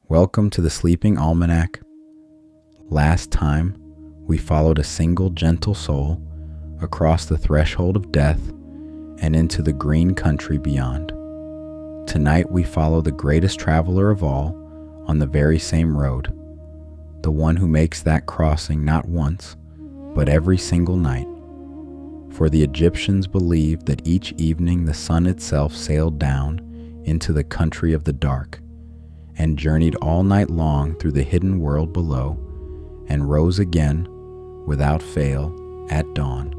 Welcome to the Sleeping Almanac. Last time, we followed a single gentle soul across the threshold of death and into the green country beyond. Tonight we follow the greatest traveler of all on the very same road, the one who makes that crossing not once, but every single night. For the Egyptians believed that each evening the sun itself sailed down into the country of the dark, and journeyed all night long through the hidden world below, and rose again, without fail, at dawn.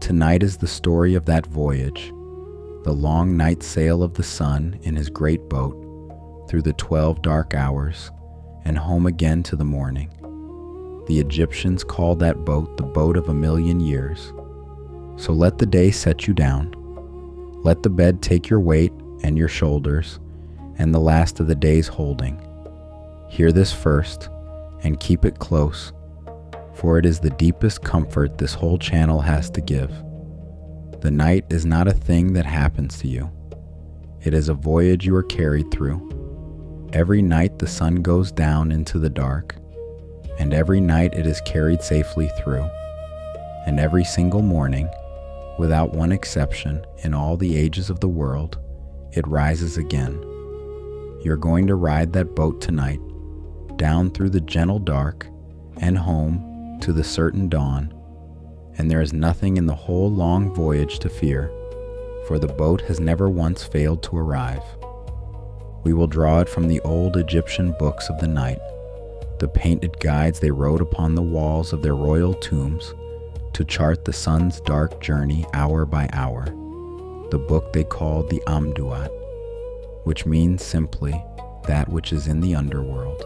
Tonight is the story of that voyage, the long night sail of the sun in his great boat, through the 12 dark hours, and home again to the morning. The Egyptians called that boat the boat of 1,000,000 years. So let the day set you down. Let the bed take your weight and your shoulders, and the last of the day's holding. Hear this first, and keep it close, for it is the deepest comfort this whole channel has to give. The night is not a thing that happens to you. It is a voyage you are carried through. Every night the sun goes down into the dark, and every night it is carried safely through. And every single morning, without one exception in all the ages of the world, it rises again. You're going to ride that boat tonight, down through the gentle dark and home to the certain dawn, and there is nothing in the whole long voyage to fear, for the boat has never once failed to arrive. We will draw it from the old Egyptian books of the night, the painted guides they wrote upon the walls of their royal tombs to chart the sun's dark journey hour by hour, the book they called the Amduat, which means simply that which is in the underworld.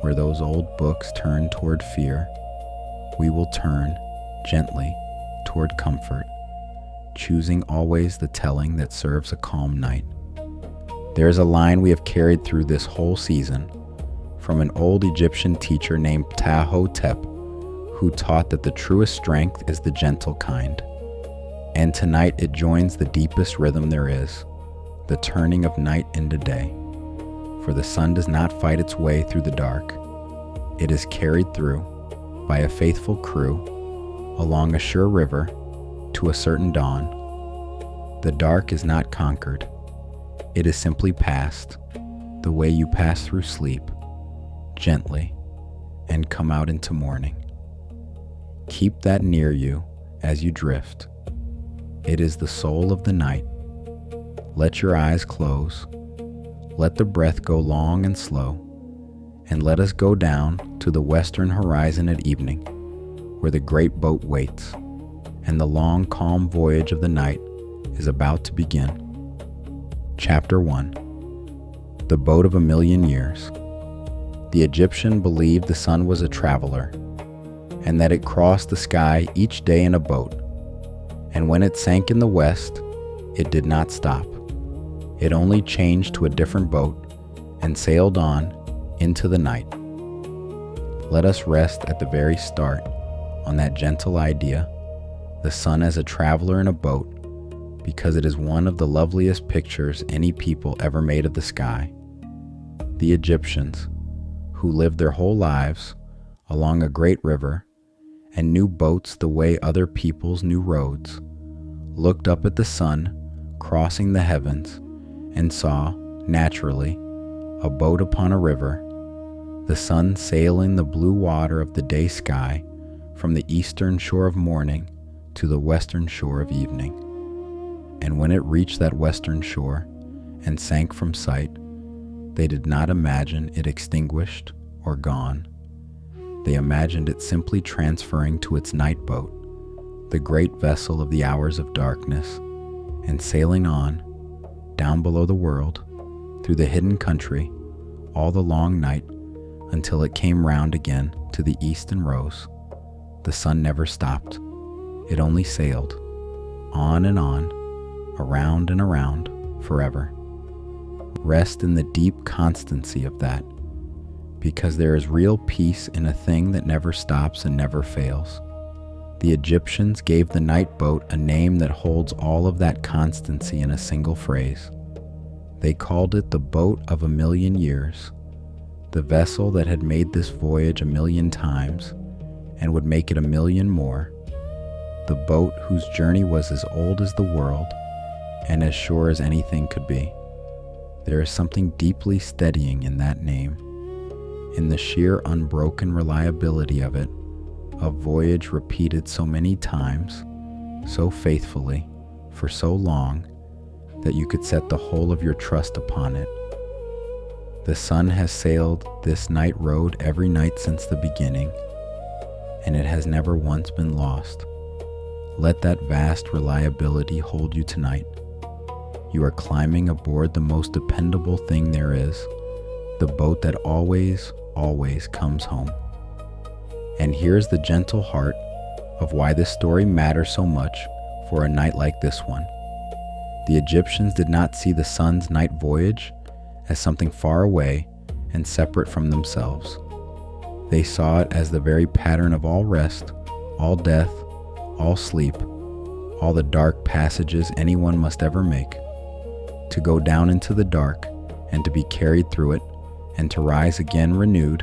Where those old books turn toward fear, we will turn gently toward comfort, choosing always the telling that serves a calm night. There is a line we have carried through this whole season from an old Egyptian teacher named Ptah-hotep, who taught that the truest strength is the gentle kind. And tonight it joins the deepest rhythm there is, the turning of night into day. For the sun does not fight its way through the dark. It is carried through by a faithful crew along a sure river to a certain dawn. The dark is not conquered. It is simply passed the way you pass through sleep, gently, and come out into morning. Keep that near you as you drift. It is the soul of the night. Let your eyes close, let the breath go long and slow, and let us go down to the western horizon at evening, where the great boat waits, and the long calm voyage of the night is about to begin. Chapter 1. The Boat of 1,000,000 Years. The Egyptian believed the sun was a traveler, and that it crossed the sky each day in a boat, and when it sank in the west, it did not stop. It only changed to a different boat and sailed on into the night. Let us rest at the very start on that gentle idea, the sun as a traveler in a boat, because it is one of the loveliest pictures any people ever made of the sky. The Egyptians, who lived their whole lives along a great river and knew boats the way other peoples knew roads, looked up at the sun crossing the heavens and saw, naturally, a boat upon a river, the sun sailing the blue water of the day sky from the eastern shore of morning to the western shore of evening. And when it reached that western shore and sank from sight, they did not imagine it extinguished or gone. They imagined it simply transferring to its night boat, the great vessel of the hours of darkness, and sailing on, down below the world, through the hidden country, all the long night, until it came round again to the east and rose. The sun never stopped. It only sailed, on and on, around and around, forever. Rest in the deep constancy of that, because there is real peace in a thing that never stops and never fails. The Egyptians gave the night boat a name that holds all of that constancy in a single phrase. They called it the boat of a million years, the vessel that had made this voyage a million times and would make it a million more, the boat whose journey was as old as the world and as sure as anything could be. There is something deeply steadying in that name, in the sheer unbroken reliability of it, a voyage repeated so many times, so faithfully, for so long, that you could set the whole of your trust upon it. The sun has sailed this night road every night since the beginning, and it has never once been lost. Let that vast reliability hold you tonight. You are climbing aboard the most dependable thing there is, the boat that always, always comes home. And here's the gentle heart of why this story matters so much for a night like this one. The Egyptians did not see the sun's night voyage as something far away and separate from themselves. They saw it as the very pattern of all rest, all death, all sleep, all the dark passages anyone must ever make. To go down into the dark and to be carried through it and to rise again renewed,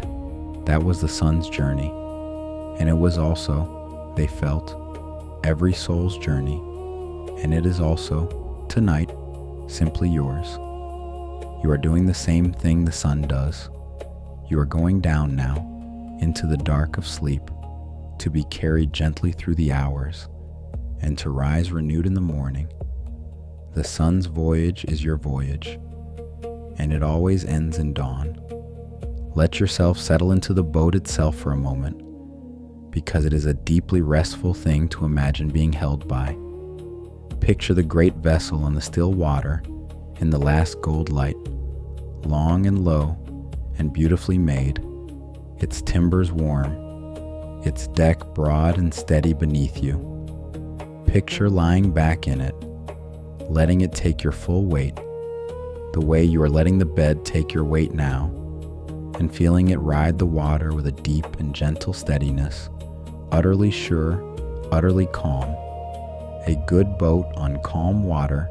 that was the sun's journey. And it was also, they felt, every soul's journey. And it is also, tonight, simply yours. You are doing the same thing the sun does. You are going down now into the dark of sleep to be carried gently through the hours and to rise renewed in the morning. The sun's voyage is your voyage, and it always ends in dawn. Let yourself settle into the boat itself for a moment, because it is a deeply restful thing to imagine being held by. Picture the great vessel on the still water in the last gold light, long and low and beautifully made, its timbers warm, its deck broad and steady beneath you. Picture lying back in it, letting it take your full weight, the way you are letting the bed take your weight now, and feeling it ride the water with a deep and gentle steadiness, utterly sure, utterly calm. A good boat on calm water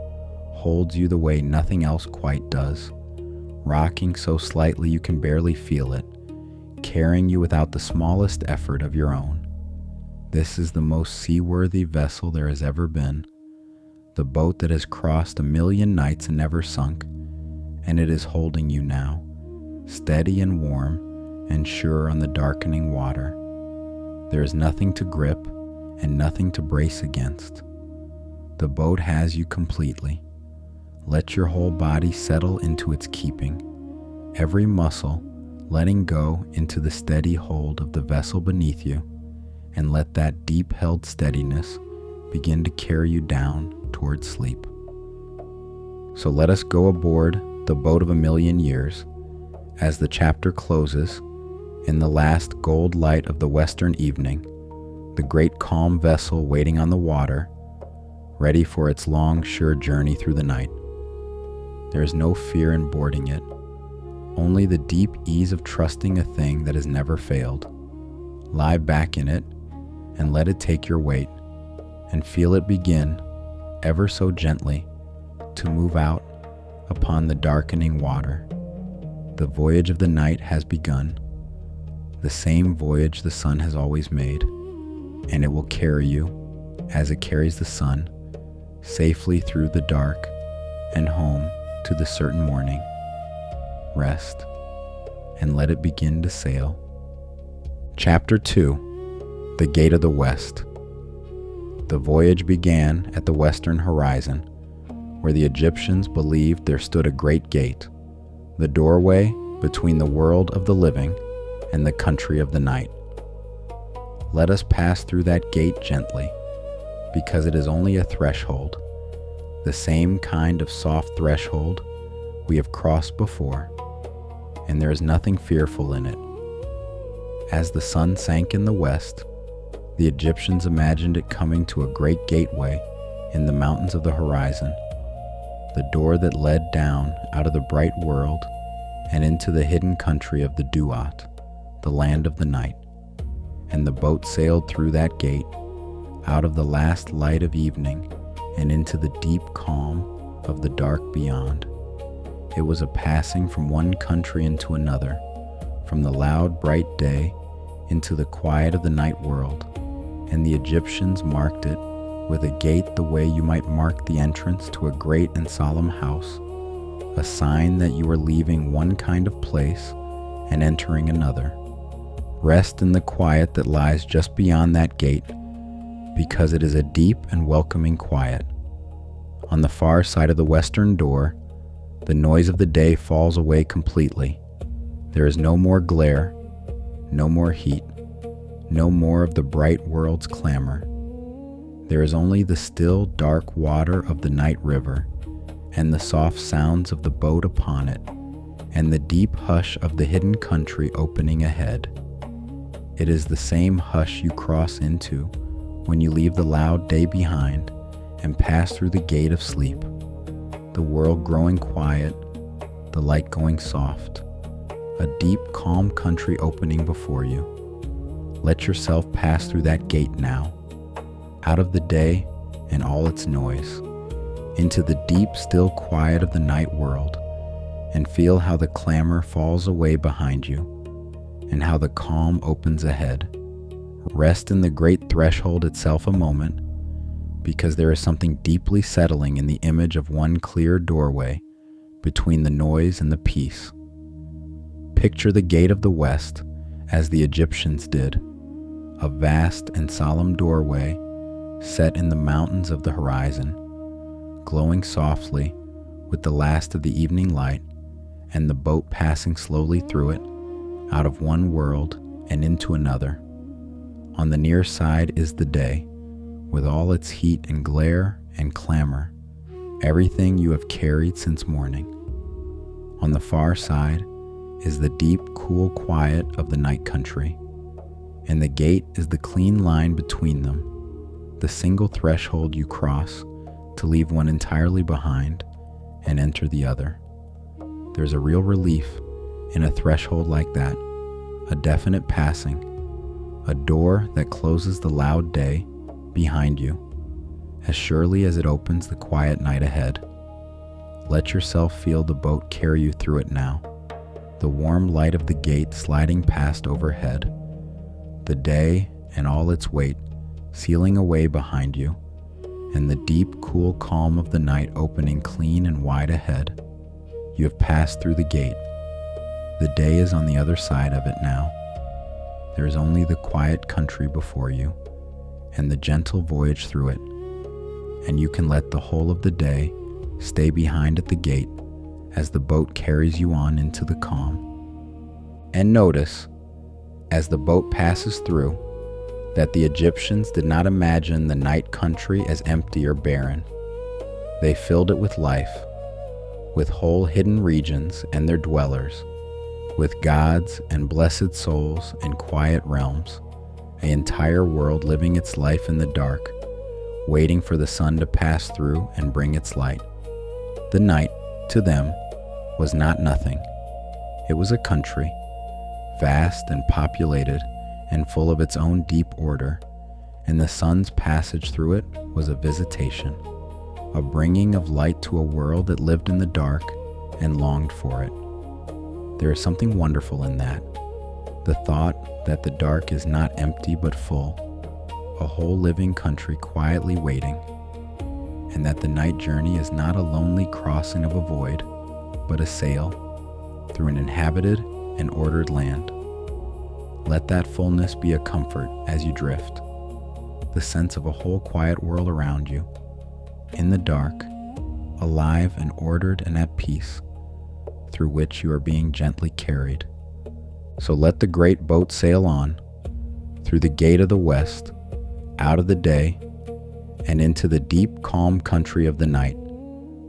holds you the way nothing else quite does, rocking so slightly you can barely feel it, carrying you without the smallest effort of your own. This is the most seaworthy vessel there has ever been, the boat that has crossed a million nights and never sunk, and it is holding you now, steady and warm and sure on the darkening water. There is nothing to grip and nothing to brace against. The boat has you completely. Let your whole body settle into its keeping, every muscle letting go into the steady hold of the vessel beneath you, and let that deep-held steadiness begin to carry you down toward sleep. So let us go aboard the boat of a million years as the chapter closes in the last gold light of the western evening, the great calm vessel waiting on the water, ready for its long, sure journey through the night. There is no fear in boarding it, only the deep ease of trusting a thing that has never failed. Lie back in it and let it take your weight, and feel it begin, ever so gently, to move out upon the darkening water. The voyage of the night has begun, the same voyage the sun has always made, and it will carry you, as it carries the sun, safely through the dark and home to the certain morning. Rest, and let it begin to sail. Chapter 2. The Gate of the West. The voyage began at the western horizon, where the Egyptians believed there stood a great gate, the doorway between the world of the living and the country of the night. Let us pass through that gate gently, because it is only a threshold, the same kind of soft threshold we have crossed before, and there is nothing fearful in it. As the sun sank in the west, the Egyptians imagined it coming to a great gateway in the mountains of the horizon, the door that led down out of the bright world and into the hidden country of the Duat, the land of the night. And the boat sailed through that gate, out of the last light of evening and into the deep calm of the dark beyond. It was a passing from one country into another, from the loud, bright day into the quiet of the night world, and the Egyptians marked it with a gate the way you might mark the entrance to a great and solemn house, a sign that you are leaving one kind of place and entering another. Rest in the quiet that lies just beyond that gate, because it is a deep and welcoming quiet. On the far side of the western door, the noise of the day falls away completely. There is no more glare, no more heat, no more of the bright world's clamor. There is only the still, dark water of the night river, and the soft sounds of the boat upon it, and the deep hush of the hidden country opening ahead. It is the same hush you cross into when you leave the loud day behind and pass through the gate of sleep, the world growing quiet, the light going soft, a deep, calm country opening before you. Let yourself pass through that gate now, out of the day and all its noise, into the deep, still quiet of the night world, and feel how the clamor falls away behind you, and how the calm opens ahead. Rest in the great threshold itself a moment, because there is something deeply settling in the image of one clear doorway between the noise and the peace. Picture the gate of the west as the Egyptians did, a vast and solemn doorway set in the mountains of the horizon, glowing softly with the last of the evening light, and the boat passing slowly through it, out of one world and into another. On the near side is the day, with all its heat and glare and clamor, everything you have carried since morning. On the far side is the deep, cool quiet of the night country, and the gate is the clean line between them, the single threshold you cross to leave one entirely behind and enter the other. There's a real relief in a threshold like that, a definite passing, a door that closes the loud day behind you, as surely as it opens the quiet night ahead. Let yourself feel the boat carry you through it now, the warm light of the gate sliding past overhead, the day and all its weight sealing away behind you, and the deep, cool calm of the night opening clean and wide ahead. You have passed through the gate. The day is on the other side of it now. There is only the quiet country before you, and the gentle voyage through it, and you can let the whole of the day stay behind at the gate as the boat carries you on into the calm. And notice, as the boat passes through, that the Egyptians did not imagine the night country as empty or barren. They filled it with life, with whole hidden regions and their dwellers, with gods and blessed souls and quiet realms, an entire world living its life in the dark, waiting for the sun to pass through and bring its light. The night, to them, was not nothing. It was a country, vast and populated and full of its own deep order, and the sun's passage through it was a visitation, a bringing of light to a world that lived in the dark and longed for it. There is something wonderful in that, the thought that the dark is not empty but full, a whole living country quietly waiting, and that the night journey is not a lonely crossing of a void, but a sail through an inhabited and ordered land. Let that fullness be a comfort as you drift, the sense of a whole quiet world around you, in the dark, alive and ordered and at peace, through which you are being gently carried. So let the great boat sail on, through the gate of the west, out of the day, and into the deep, calm country of the night,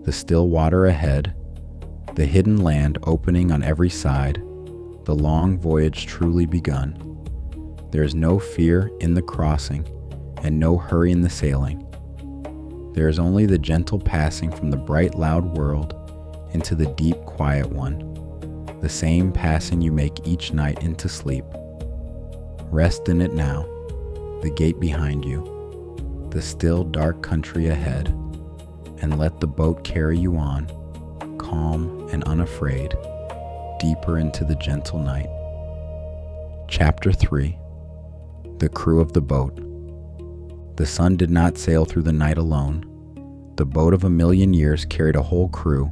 the still water ahead, the hidden land opening on every side, the long voyage truly begun. There is no fear in the crossing, and no hurry in the sailing. There is only the gentle passing from the bright, loud world into the deep, quiet one, the same passing you make each night into sleep. Rest in it now, the gate behind you, the still, dark country ahead, and let the boat carry you on, calm and unafraid, deeper into the gentle night. Chapter 3. The Crew of the Boat. The sun did not sail through the night alone. The boat of 1,000,000 years carried a whole crew,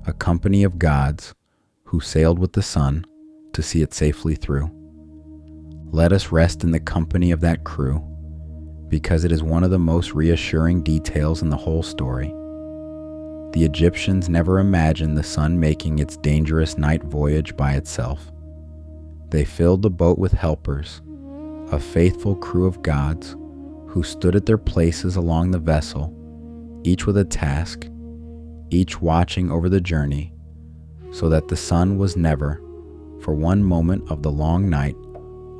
a company of gods who sailed with the sun to see it safely through. Let us rest in the company of that crew, because it is one of the most reassuring details in the whole story. The Egyptians never imagined the sun making its dangerous night voyage by itself. They filled the boat with helpers, a faithful crew of gods who stood at their places along the vessel, each with a task, each watching over the journey, so that the sun was never, for one moment of the long night,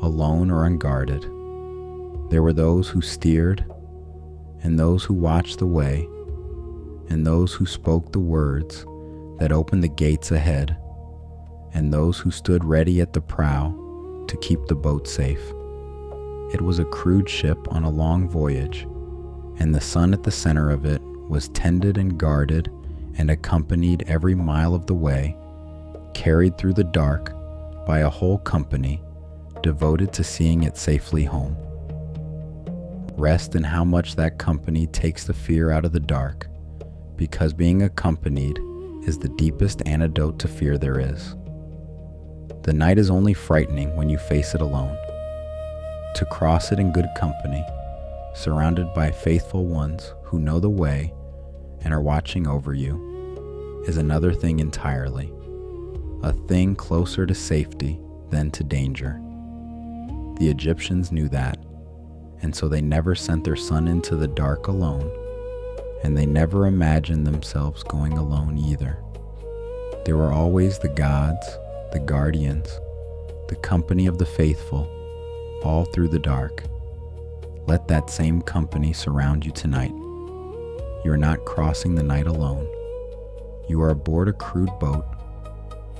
alone or unguarded. There were those who steered, and those who watched the way, and those who spoke the words that opened the gates ahead, and those who stood ready at the prow to keep the boat safe. It was a crewed ship on a long voyage, and the sun at the center of it was tended and guarded and accompanied every mile of the way, carried through the dark by a whole company devoted to seeing it safely home. Rest in how much that company takes the fear out of the dark, because being accompanied is the deepest antidote to fear there is. The night is only frightening when you face it alone. To cross it in good company, surrounded by faithful ones who know the way and are watching over you, is another thing entirely, a thing closer to safety than to danger. The Egyptians knew that, and so they never sent their son into the dark alone, and they never imagined themselves going alone either. There were always the gods, the guardians, the company of the faithful, all through the dark. Let that same company surround you tonight. You are not crossing the night alone. You are aboard a crewed boat,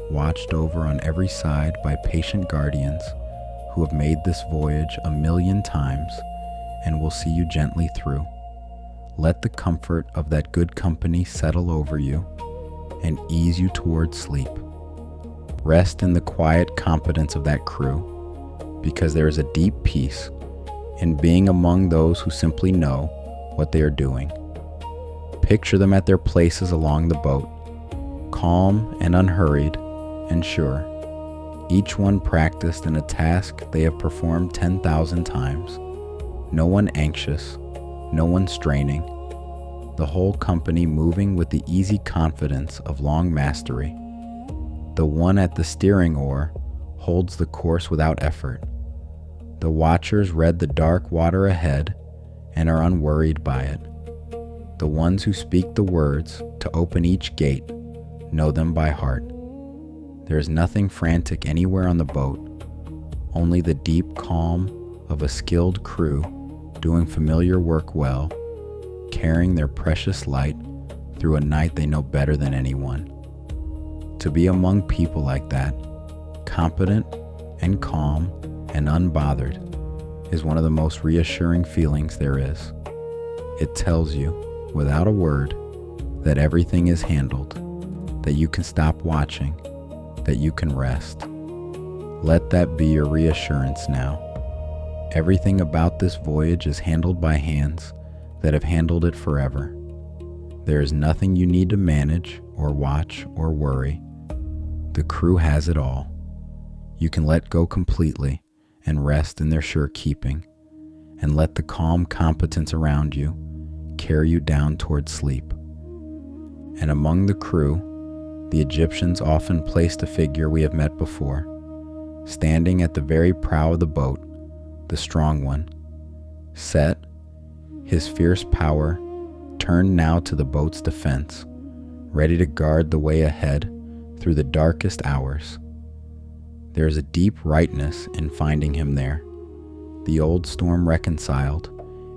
watched over on every side by patient guardians who have made this voyage 1,000,000 times and will see you gently through. Let the comfort of that good company settle over you and ease you toward sleep. Rest in the quiet competence of that crew, because there is a deep peace in being among those who simply know what they are doing. Picture them at their places along the boat, calm and unhurried and sure, each one practiced in a task they have performed 10,000 times. No one anxious, no one straining, the whole company moving with the easy confidence of long mastery. The one at the steering oar holds the course without effort. The watchers read the dark water ahead and are unworried by it. The ones who speak the words to open each gate know them by heart. There is nothing frantic anywhere on the boat, only the deep calm of a skilled crew doing familiar work well, carrying their precious light through a night they know better than anyone. To be among people like that, competent and calm and unbothered, is one of the most reassuring feelings there is. It tells you, without a word, that everything is handled, that you can stop watching, that you can rest. Let that be your reassurance now. Everything about this voyage is handled by hands that have handled it forever. There is nothing you need to manage or watch or worry. The crew has it all. You can let go completely and rest in their sure keeping, and let the calm competence around you carry you down toward sleep. And among the crew, the Egyptians often placed a figure we have met before, standing at the very prow of the boat, the strong one, Set, his fierce power turned now to the boat's defense, ready to guard the way ahead through the darkest hours. There is a deep rightness in finding him there, the old storm reconciled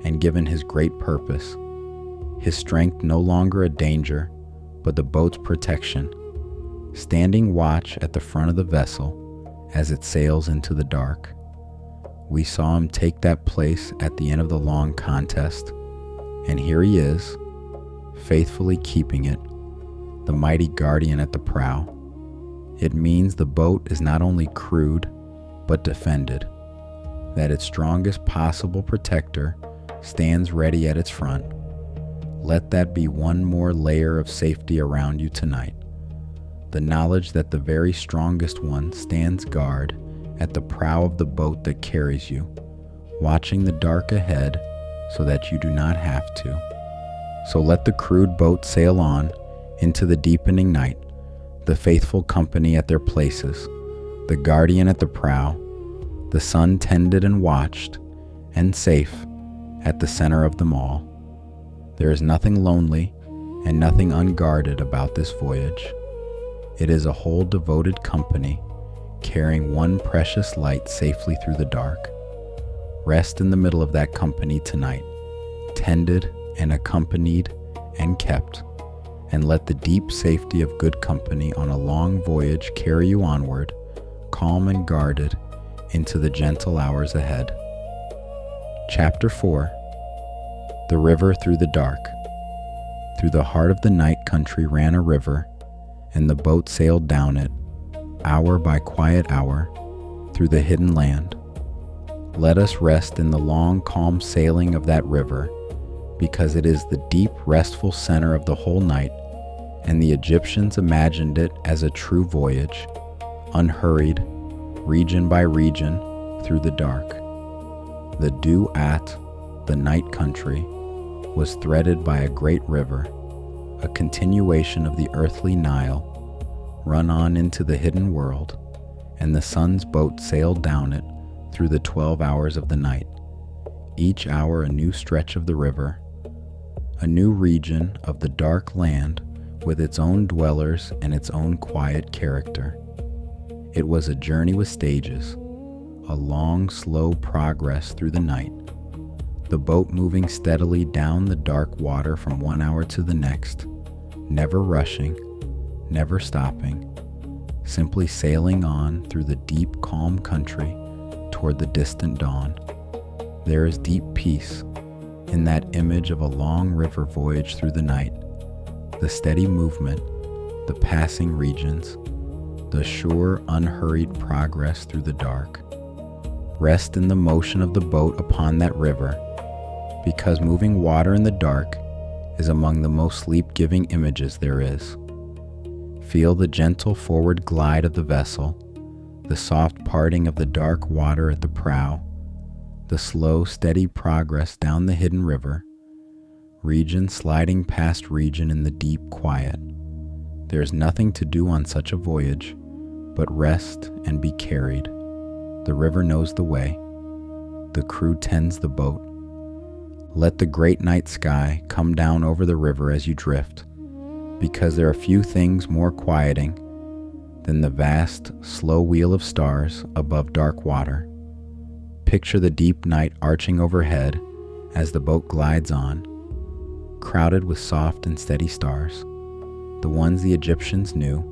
and given his great purpose, his strength no longer a danger, but the boat's protection, standing watch at the front of the vessel as it sails into the dark. We saw him take that place at the end of the long contest, and here he is, faithfully keeping it, the mighty guardian at the prow. It means the boat is not only crewed, but defended, that its strongest possible protector stands ready at its front. Let that be one more layer of safety around you tonight. The knowledge that the very strongest one stands guard at the prow of the boat that carries you, watching the dark ahead so that you do not have to. So let the crewed boat sail on into the deepening night, the faithful company at their places, the guardian at the prow, the sun tended and watched, and safe at the center of them all. There is nothing lonely and nothing unguarded about this voyage. It is a whole devoted company, carrying one precious light safely through the dark. Rest in the middle of that company tonight, tended and accompanied and kept, and let the deep safety of good company on a long voyage carry you onward, calm and guarded, into the gentle hours ahead. Chapter 4. The River Through the Dark. Through the heart of the night country ran a river, and the boat sailed down it, hour by quiet hour, through the hidden land. Let us rest in the long, calm sailing of that river, because it is the deep, restful center of the whole night, and the Egyptians imagined it as a true voyage, unhurried, region by region, through the dark. The Duat, the night country, was threaded by a great river, a continuation of the earthly Nile, run on into the hidden world, and the sun's boat sailed down it through the 12 hours of the night, each hour a new stretch of the river, a new region of the dark land with its own dwellers and its own quiet character. It was a journey with stages, a long, slow progress through the night, the boat moving steadily down the dark water from one hour to the next, never rushing, never stopping, simply sailing on through the deep, calm country toward the distant dawn. There is deep peace in that image of a long river voyage through the night, the steady movement, the passing regions, the sure, unhurried progress through the dark. Rest in the motion of the boat upon that river, because moving water in the dark is among the most sleep-giving images there is. Feel the gentle forward glide of the vessel, the soft parting of the dark water at the prow, the slow, steady progress down the hidden river, region sliding past region in the deep quiet. There is nothing to do on such a voyage but rest and be carried. The river knows the way. The crew tends the boat. Let the great night sky come down over the river as you drift, because there are few things more quieting than the vast, slow wheel of stars above dark water. Picture the deep night arching overhead as the boat glides on, crowded with soft and steady stars, the ones the Egyptians knew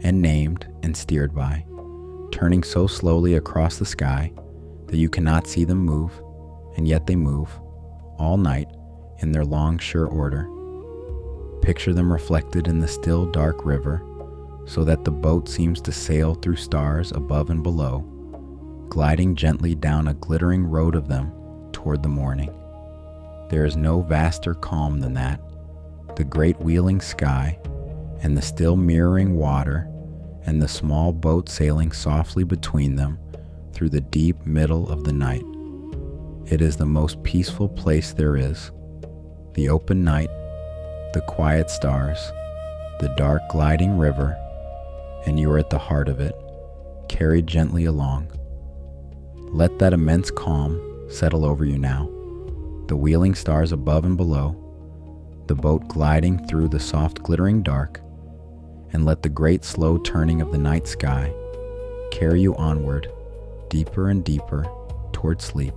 and named and steered by, turning so slowly across the sky that you cannot see them move, and yet they move, all night, in their long, sure order. Picture them reflected in the still, dark river, so that the boat seems to sail through stars above and below, gliding gently down a glittering road of them toward the morning. There is no vaster calm than that. The great wheeling sky, and the still mirroring water, and the small boat sailing softly between them through the deep middle of the night. It is the most peaceful place there is. The open night, the quiet stars, the dark gliding river, and you are at the heart of it, carried gently along. Let that immense calm settle over you now. The wheeling stars above and below, the boat gliding through the soft glittering dark, and let the great slow turning of the night sky carry you onward, deeper and deeper, toward sleep.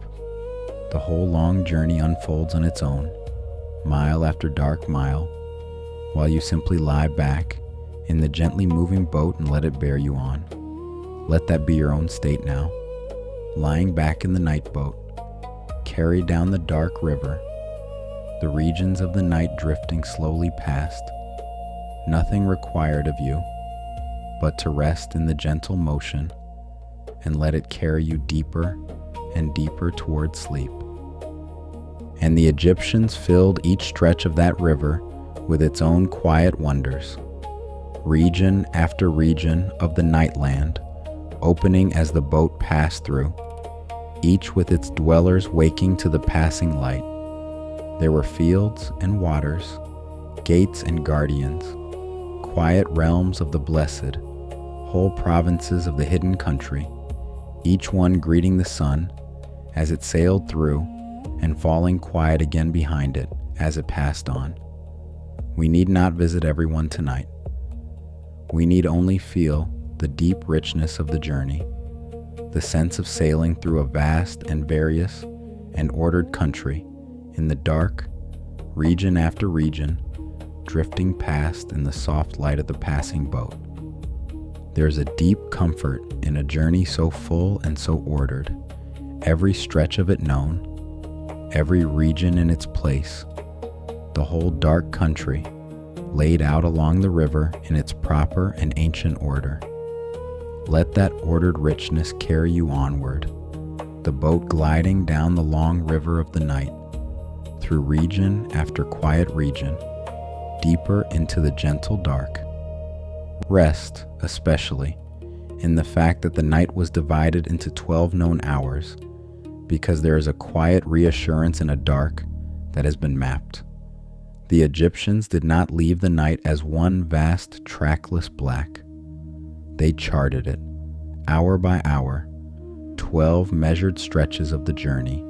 The whole long journey unfolds on its own, mile after dark mile, while you simply lie back in the gently moving boat and let it bear you on. Let that be your own state now, lying back in the night boat, carried down the dark river, the regions of the night drifting slowly past, nothing required of you but to rest in the gentle motion and let it carry you deeper and deeper toward sleep. And the Egyptians filled each stretch of that river with its own quiet wonders, region after region of the nightland opening as the boat passed through, each with its dwellers waking to the passing light. There were fields and waters, gates and guardians, quiet realms of the blessed, whole provinces of the hidden country, each one greeting the sun as it sailed through and falling quiet again behind it as it passed on. We need not visit everyone tonight. We need only feel the deep richness of the journey, the sense of sailing through a vast and various and ordered country in the dark, region after region, drifting past in the soft light of the passing boat. There is a deep comfort in a journey so full and so ordered, every stretch of it known, every region in its place, the whole dark country laid out along the river in its proper and ancient order. Let that ordered richness carry you onward, the boat gliding down the long river of the night, through region after quiet region, deeper into the gentle dark. Rest, especially, in the fact that the night was divided into 12 known hours, because there is a quiet reassurance in a dark that has been mapped. The Egyptians did not leave the night as one vast trackless black. They charted it, hour by hour, 12 measured stretches of the journey,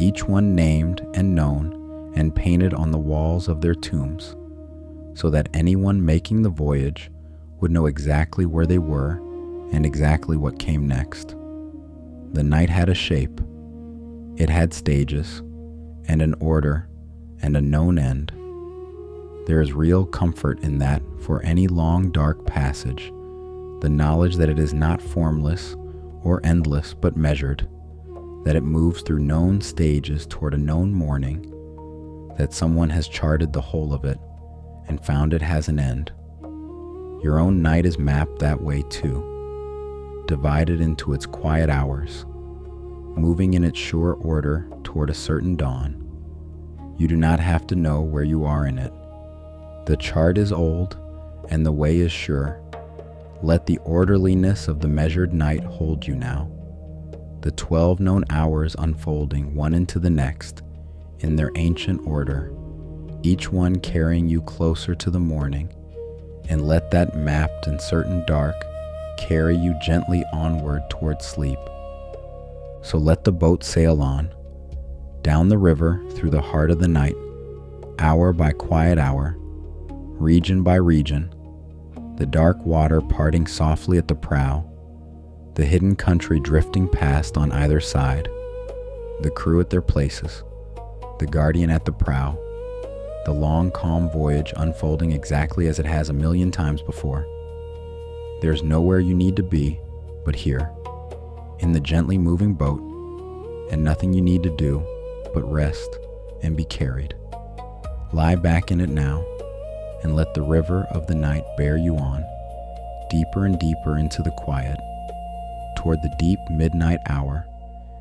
each one named and known and painted on the walls of their tombs, so that anyone making the voyage would know exactly where they were and exactly what came next. The night had a shape, it had stages, and an order, and a known end. There is real comfort in that for any long dark passage, the knowledge that it is not formless or endless but measured, that it moves through known stages toward a known morning, that someone has charted the whole of it and found it has an end. Your own night is mapped that way too, divided into its quiet hours, moving in its sure order toward a certain dawn. You do not have to know where you are in it. The chart is old and the way is sure. Let the orderliness of the measured night hold you now, the 12 known hours unfolding one into the next in their ancient order, each one carrying you closer to the morning, and let that mapped and certain dark carry you gently onward toward sleep. So let the boat sail on, down the river through the heart of the night, hour by quiet hour, region by region, the dark water parting softly at the prow, the hidden country drifting past on either side, the crew at their places, the guardian at the prow, the long calm voyage unfolding exactly as it has a million times before. There's nowhere you need to be but here, in the gently moving boat, and nothing you need to do but rest and be carried. Lie back in it now, and let the river of the night bear you on, deeper and deeper into the quiet, toward the deep midnight hour,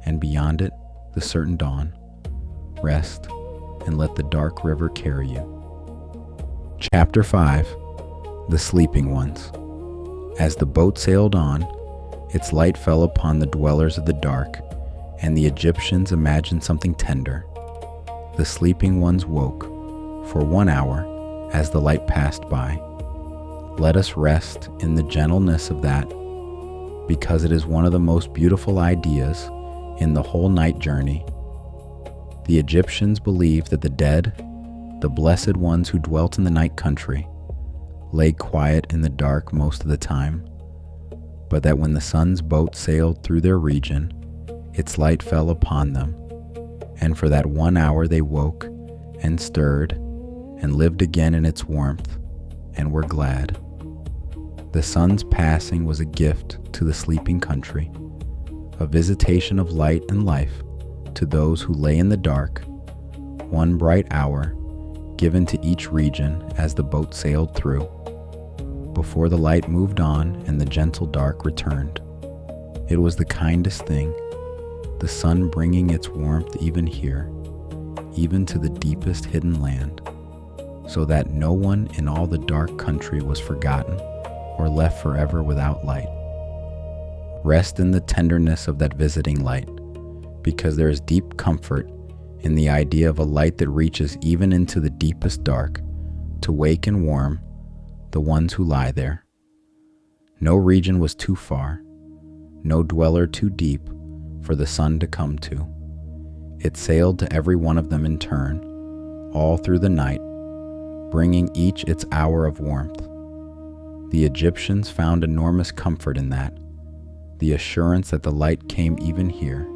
and beyond it, the certain dawn. Rest, and let the dark river carry you. Chapter 5. The Sleeping Ones. As the boat sailed on, its light fell upon the dwellers of the dark, and the Egyptians imagined something tender. The sleeping ones woke, for 1 hour, as the light passed by. Let us rest in the gentleness of that, because it is one of the most beautiful ideas in the whole night journey. The Egyptians believed that the dead, the blessed ones who dwelt in the night country, lay quiet in the dark most of the time, but that when the sun's boat sailed through their region, its light fell upon them, and for that 1 hour they woke and stirred and lived again in its warmth, and were glad. The sun's passing was a gift to the sleeping country, a visitation of light and life to those who lay in the dark, one bright hour, given to each region as the boat sailed through, before the light moved on and the gentle dark returned. It was the kindest thing, the sun bringing its warmth even here, even to the deepest hidden land, so that no one in all the dark country was forgotten or left forever without light. Rest in the tenderness of that visiting light, because there is deep comfort in the idea of a light that reaches even into the deepest dark to wake and warm the ones who lie there. No region was too far, no dweller too deep for the sun to come to. It sailed to every one of them in turn, all through the night, bringing each its hour of warmth. The Egyptians found enormous comfort in that, the assurance that the light came even here,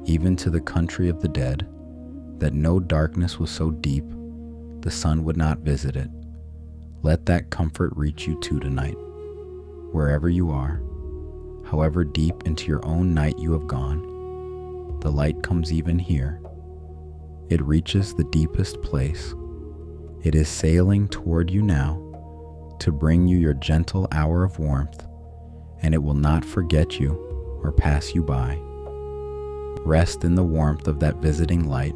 even to the country of the dead, that no darkness was so deep the sun would not visit it. Let that comfort reach you too tonight, wherever you are, however deep into your own night you have gone. The light comes even here. It reaches the deepest place. It is sailing toward you now to bring you your gentle hour of warmth, and it will not forget you or pass you by. Rest in the warmth of that visiting light,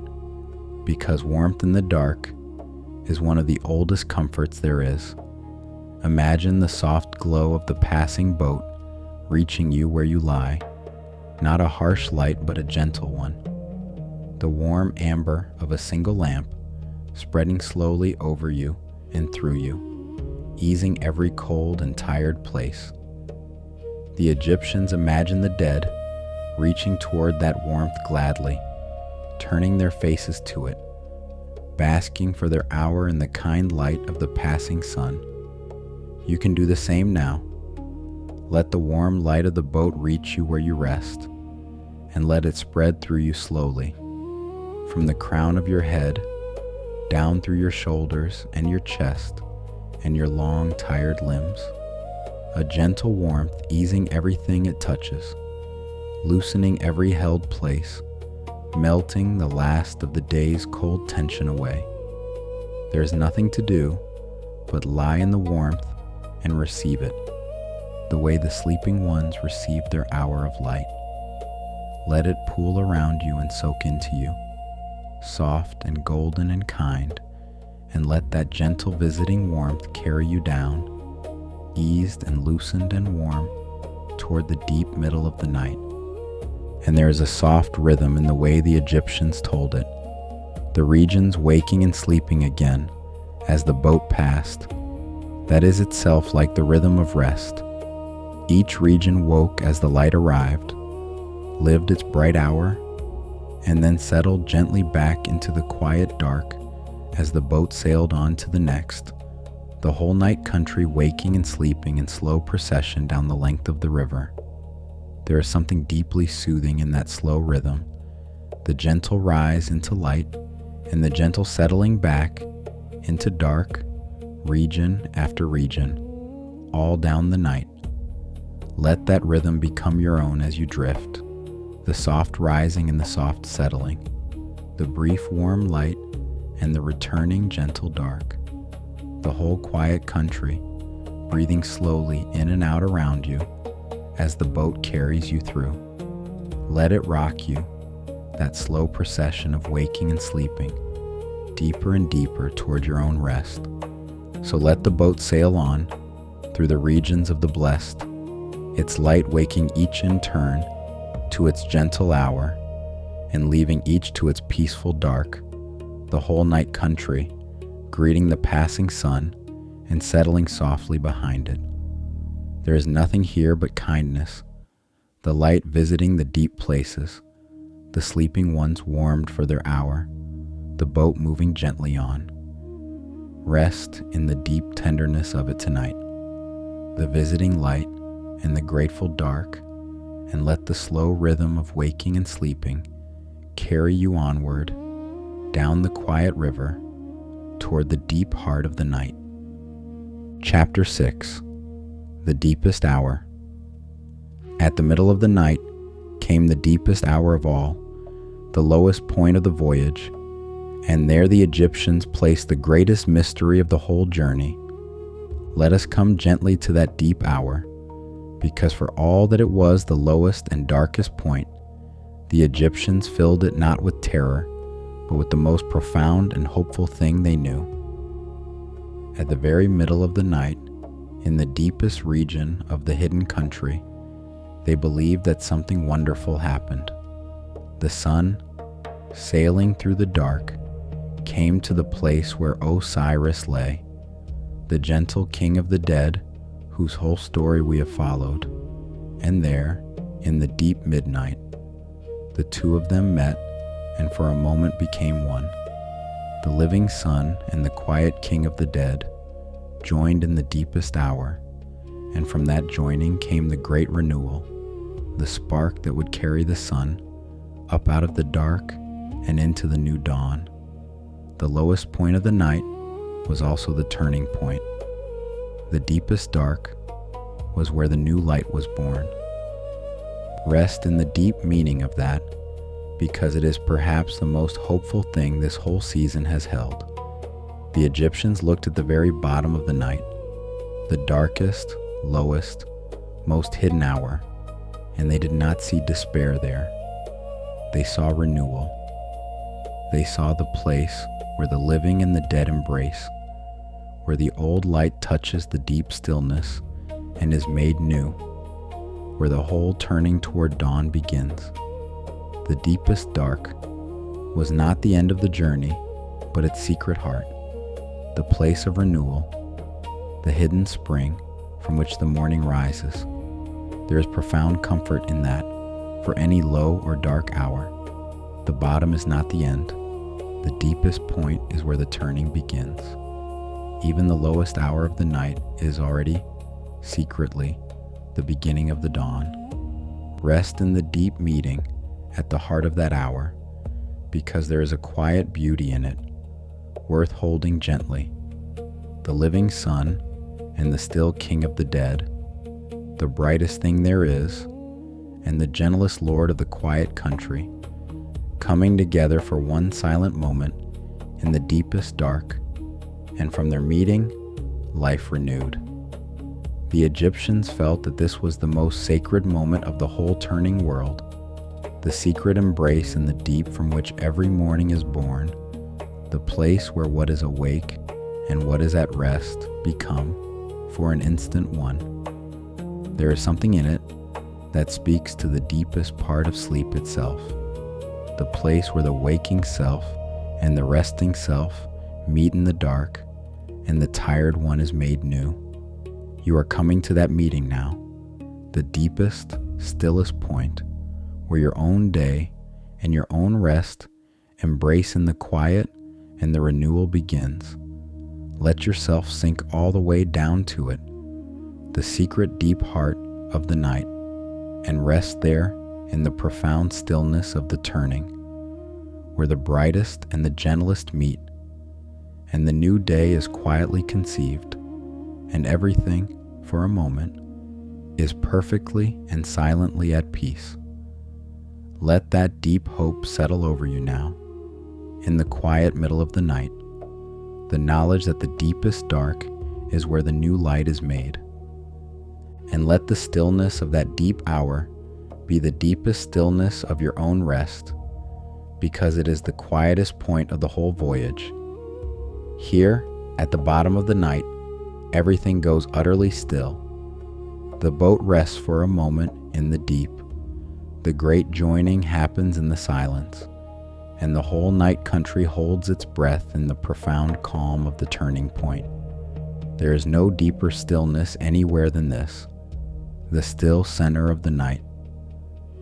because warmth in the dark is one of the oldest comforts there is. Imagine the soft glow of the passing boat reaching you where you lie, not a harsh light but a gentle one. The warm amber of a single lamp spreading slowly over you and through you, easing every cold and tired place. The Egyptians imagined the dead reaching toward that warmth gladly, turning their faces to it, basking for their hour in the kind light of the passing sun. You can do the same now. Let the warm light of the boat reach you where you rest, and let it spread through you slowly, from the crown of your head, down through your shoulders and your chest, and your long, tired limbs. A gentle warmth easing everything it touches, loosening every held place, melting the last of the day's cold tension away. There is nothing to do but lie in the warmth and receive it, the way the sleeping ones receive their hour of light. Let it pool around you and soak into you, soft and golden and kind, and let that gentle visiting warmth carry you down, eased and loosened and warm, toward the deep middle of the night. And there is a soft rhythm in the way the Egyptians told it, the regions waking and sleeping again as the boat passed, that is itself like the rhythm of rest. Each region woke as the light arrived, lived its bright hour, and then settled gently back into the quiet dark as the boat sailed on to the next, the whole night country waking and sleeping in slow procession down the length of the river. There is something deeply soothing in that slow rhythm, the gentle rise into light and the gentle settling back into dark, region after region, all down the night. Let that rhythm become your own as you drift, the soft rising and the soft settling, the brief warm light and the returning gentle dark, the whole quiet country breathing slowly in and out around you as the boat carries you through. Let it rock you, that slow procession of waking and sleeping, deeper and deeper toward your own rest. So let the boat sail on through the regions of the blessed, its light waking each in turn to its gentle hour and leaving each to its peaceful dark, the whole night country greeting the passing sun and settling softly behind it. There is nothing here but kindness, the light visiting the deep places, the sleeping ones warmed for their hour, the boat moving gently on. Rest in the deep tenderness of it tonight, the visiting light and the grateful dark, and let the slow rhythm of waking and sleeping carry you onward, down the quiet river, toward the deep heart of the night. Chapter 6. The Deepest Hour. At the middle of the night came the deepest hour of all, the lowest point of the voyage, And there the Egyptians placed the greatest mystery of the whole journey. Let us come gently to that deep hour, because for all that it was the lowest and darkest point, the Egyptians filled it not with terror, but with the most profound and hopeful thing they knew. At the very middle of the night, in the deepest region of the hidden country, they believed that something wonderful happened. The sun, sailing through the dark, came to the place where Osiris lay, the gentle king of the dead, whose whole story we have followed. And there, in the deep midnight, the two of them met and for a moment became one. The living sun and the quiet king of the dead joined in the deepest hour, and from that joining came the great renewal, the spark that would carry the sun up out of the dark and into the new dawn. The lowest point of the night was also the turning point. The deepest dark was where the new light was born. Rest in the deep meaning of that, because it is perhaps the most hopeful thing this whole season has held. The Egyptians looked at the very bottom of the night, the darkest, lowest, most hidden hour, and they did not see despair there. They saw renewal. They saw the place where the living and the dead embrace, where the old light touches the deep stillness and is made new, where the whole turning toward dawn begins. The deepest dark was not the end of the journey, but its secret heart, the place of renewal, the hidden spring from which the morning rises. There is profound comfort in that, for any low or dark hour. The bottom is not the end. The deepest point is where the turning begins. Even the lowest hour of the night is already, secretly, the beginning of the dawn. Rest in the deep meeting at the heart of that hour, because there is a quiet beauty in it, worth holding gently. The living sun and the still king of the dead, the brightest thing there is, and the gentlest lord of the quiet country, coming together for one silent moment in the deepest dark, and from their meeting, life renewed. The Egyptians felt that this was the most sacred moment of the whole turning world, the secret embrace in the deep from which every morning is born, the place where what is awake and what is at rest become, for an instant, one. There is something in it that speaks to the deepest part of sleep itself, the place where the waking self and the resting self meet in the dark, and the tired one is made new. You are coming to that meeting now, the deepest, stillest point, where your own day and your own rest embrace in the quiet and the renewal begins. Let yourself sink all the way down to it, the secret deep heart of the night, and rest there in the profound stillness of the turning, where the brightest and the gentlest meet, and the new day is quietly conceived, and everything, for a moment, is perfectly and silently at peace. Let that deep hope settle over you now, in the quiet middle of the night, the knowledge that the deepest dark is where the new light is made. And let the stillness of that deep hour be the deepest stillness of your own rest, because it is the quietest point of the whole voyage. Here, at the bottom of the night, everything goes utterly still. The boat rests for a moment in the deep. The great joining happens in the silence, and the whole night country holds its breath in the profound calm of the turning point. There is no deeper stillness anywhere than this, the still center of the night,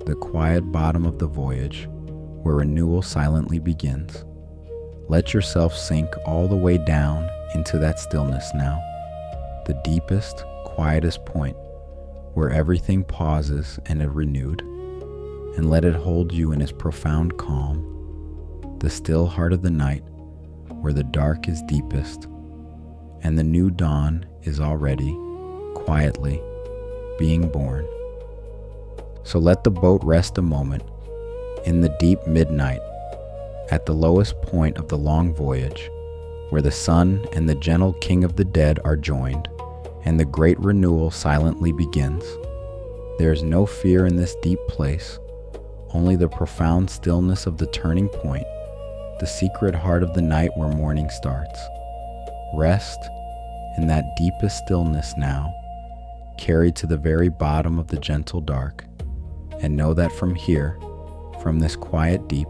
the quiet bottom of the voyage, where renewal silently begins. Let yourself sink all the way down into that stillness now, the deepest, quietest point, where everything pauses and is renewed, and let it hold you in its profound calm, the still heart of the night, where the dark is deepest, and the new dawn is already, quietly, being born. So let the boat rest a moment in the deep midnight, At the lowest point of the long voyage, where the sun and the gentle king of the dead are joined, and the great renewal silently begins, there is no fear in this deep place, only the profound stillness of the turning point, the secret heart of the night where morning starts. Rest in that deepest stillness now, carried to the very bottom of the gentle dark, and know that from here, from this quiet deep,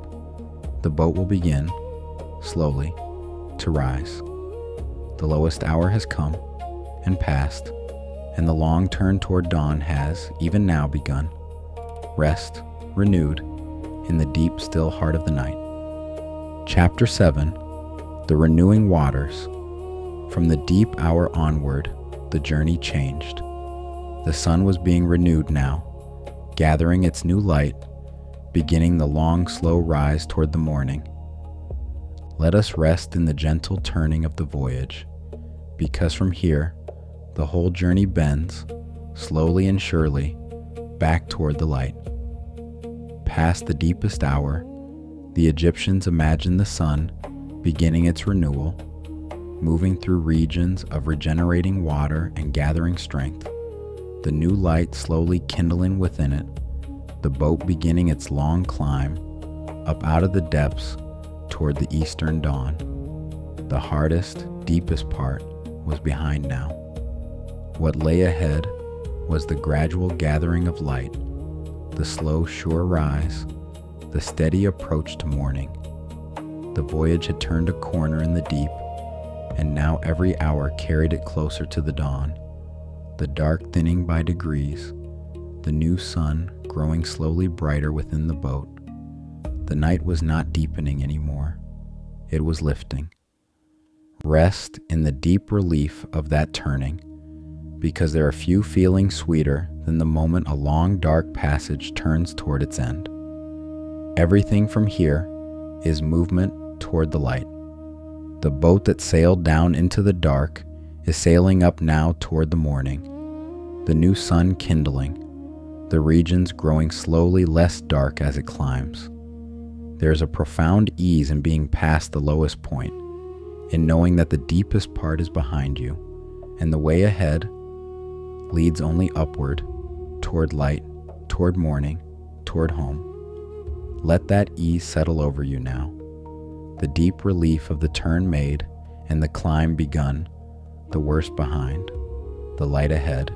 the boat will begin, slowly, to rise. The lowest hour has come and passed, and the long turn toward dawn has, even now, begun. Rest, renewed, in the deep, still heart of the night. Chapter 7. The Renewing Waters. From the deep hour onward, the journey changed. The sun was being renewed now, gathering its new light, beginning the long, slow rise toward the morning. Let us rest in the gentle turning of the voyage, because from here, the whole journey bends, slowly and surely, back toward the light. Past the deepest hour, the Egyptians imagined the sun beginning its renewal, moving through regions of regenerating water and gathering strength, the new light slowly kindling within it, the boat beginning its long climb up out of the depths toward the eastern dawn. The hardest, deepest part was behind now. What lay ahead was the gradual gathering of light, the slow, sure rise, the steady approach to morning. The voyage had turned a corner in the deep, and now every hour carried it closer to the dawn, the dark thinning by degrees, the new sun growing slowly brighter within the boat. The night was not deepening anymore. It was lifting. Rest in the deep relief of that turning, because there are few feelings sweeter than the moment a long dark passage turns toward its end. Everything from here is movement toward the light. The boat that sailed down into the dark is sailing up now toward the morning, the new sun kindling, the regions growing slowly less dark as it climbs. There is a profound ease in being past the lowest point, in knowing that the deepest part is behind you, and the way ahead leads only upward, toward light, toward morning, toward home. Let that ease settle over you now. The deep relief of the turn made and the climb begun, the worst behind, the light ahead,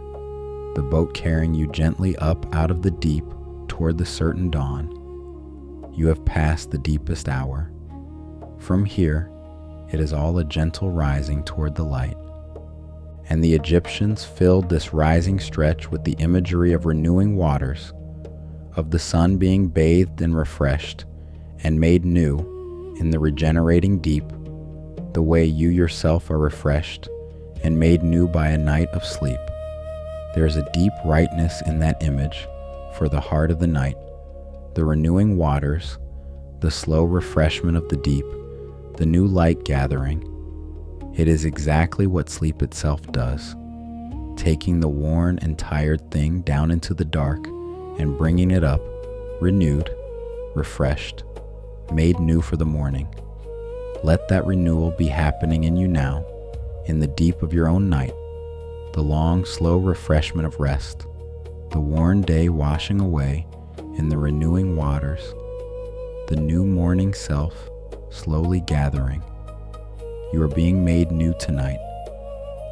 the boat carrying you gently up out of the deep toward the certain dawn. You have passed the deepest hour. From here, it is all a gentle rising toward the light. And the Egyptians filled this rising stretch with the imagery of renewing waters, of the sun being bathed and refreshed and made new in the regenerating deep, the way you yourself are refreshed and made new by a night of sleep. There is a deep rightness in that image for the heart of the night, the renewing waters, the slow refreshment of the deep, the new light gathering. It is exactly what sleep itself does, taking the worn and tired thing down into the dark and bringing it up, renewed, refreshed, made new for the morning. Let that renewal be happening in you now, in the deep of your own night, the long, slow refreshment of rest, the worn day washing away in the renewing waters, the new morning self slowly gathering. You are being made new tonight,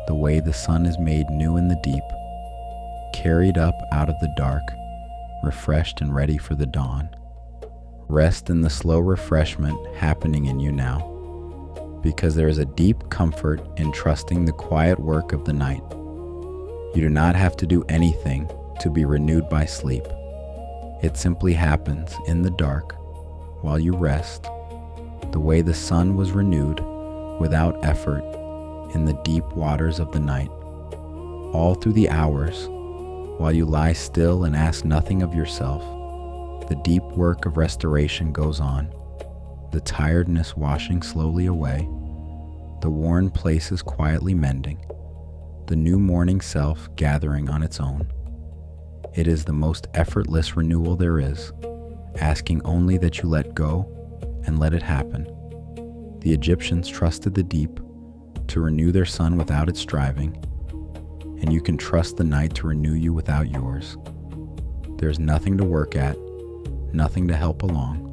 the way the sun is made new in the deep, carried up out of the dark, refreshed and ready for the dawn. Rest in the slow refreshment happening in you now, because there is a deep comfort in trusting the quiet work of the night. You do not have to do anything to be renewed by sleep. It simply happens in the dark while you rest, the way the sun was renewed without effort in the deep waters of the night. All through the hours, while you lie still and ask nothing of yourself, the deep work of restoration goes on, the tiredness washing slowly away, the worn places quietly mending, the new morning self gathering on its own. It is the most effortless renewal there is, asking only that you let go and let it happen. The Egyptians trusted the deep to renew their sun without its striving, and you can trust the night to renew you without yours. There's nothing to work at, nothing to help along.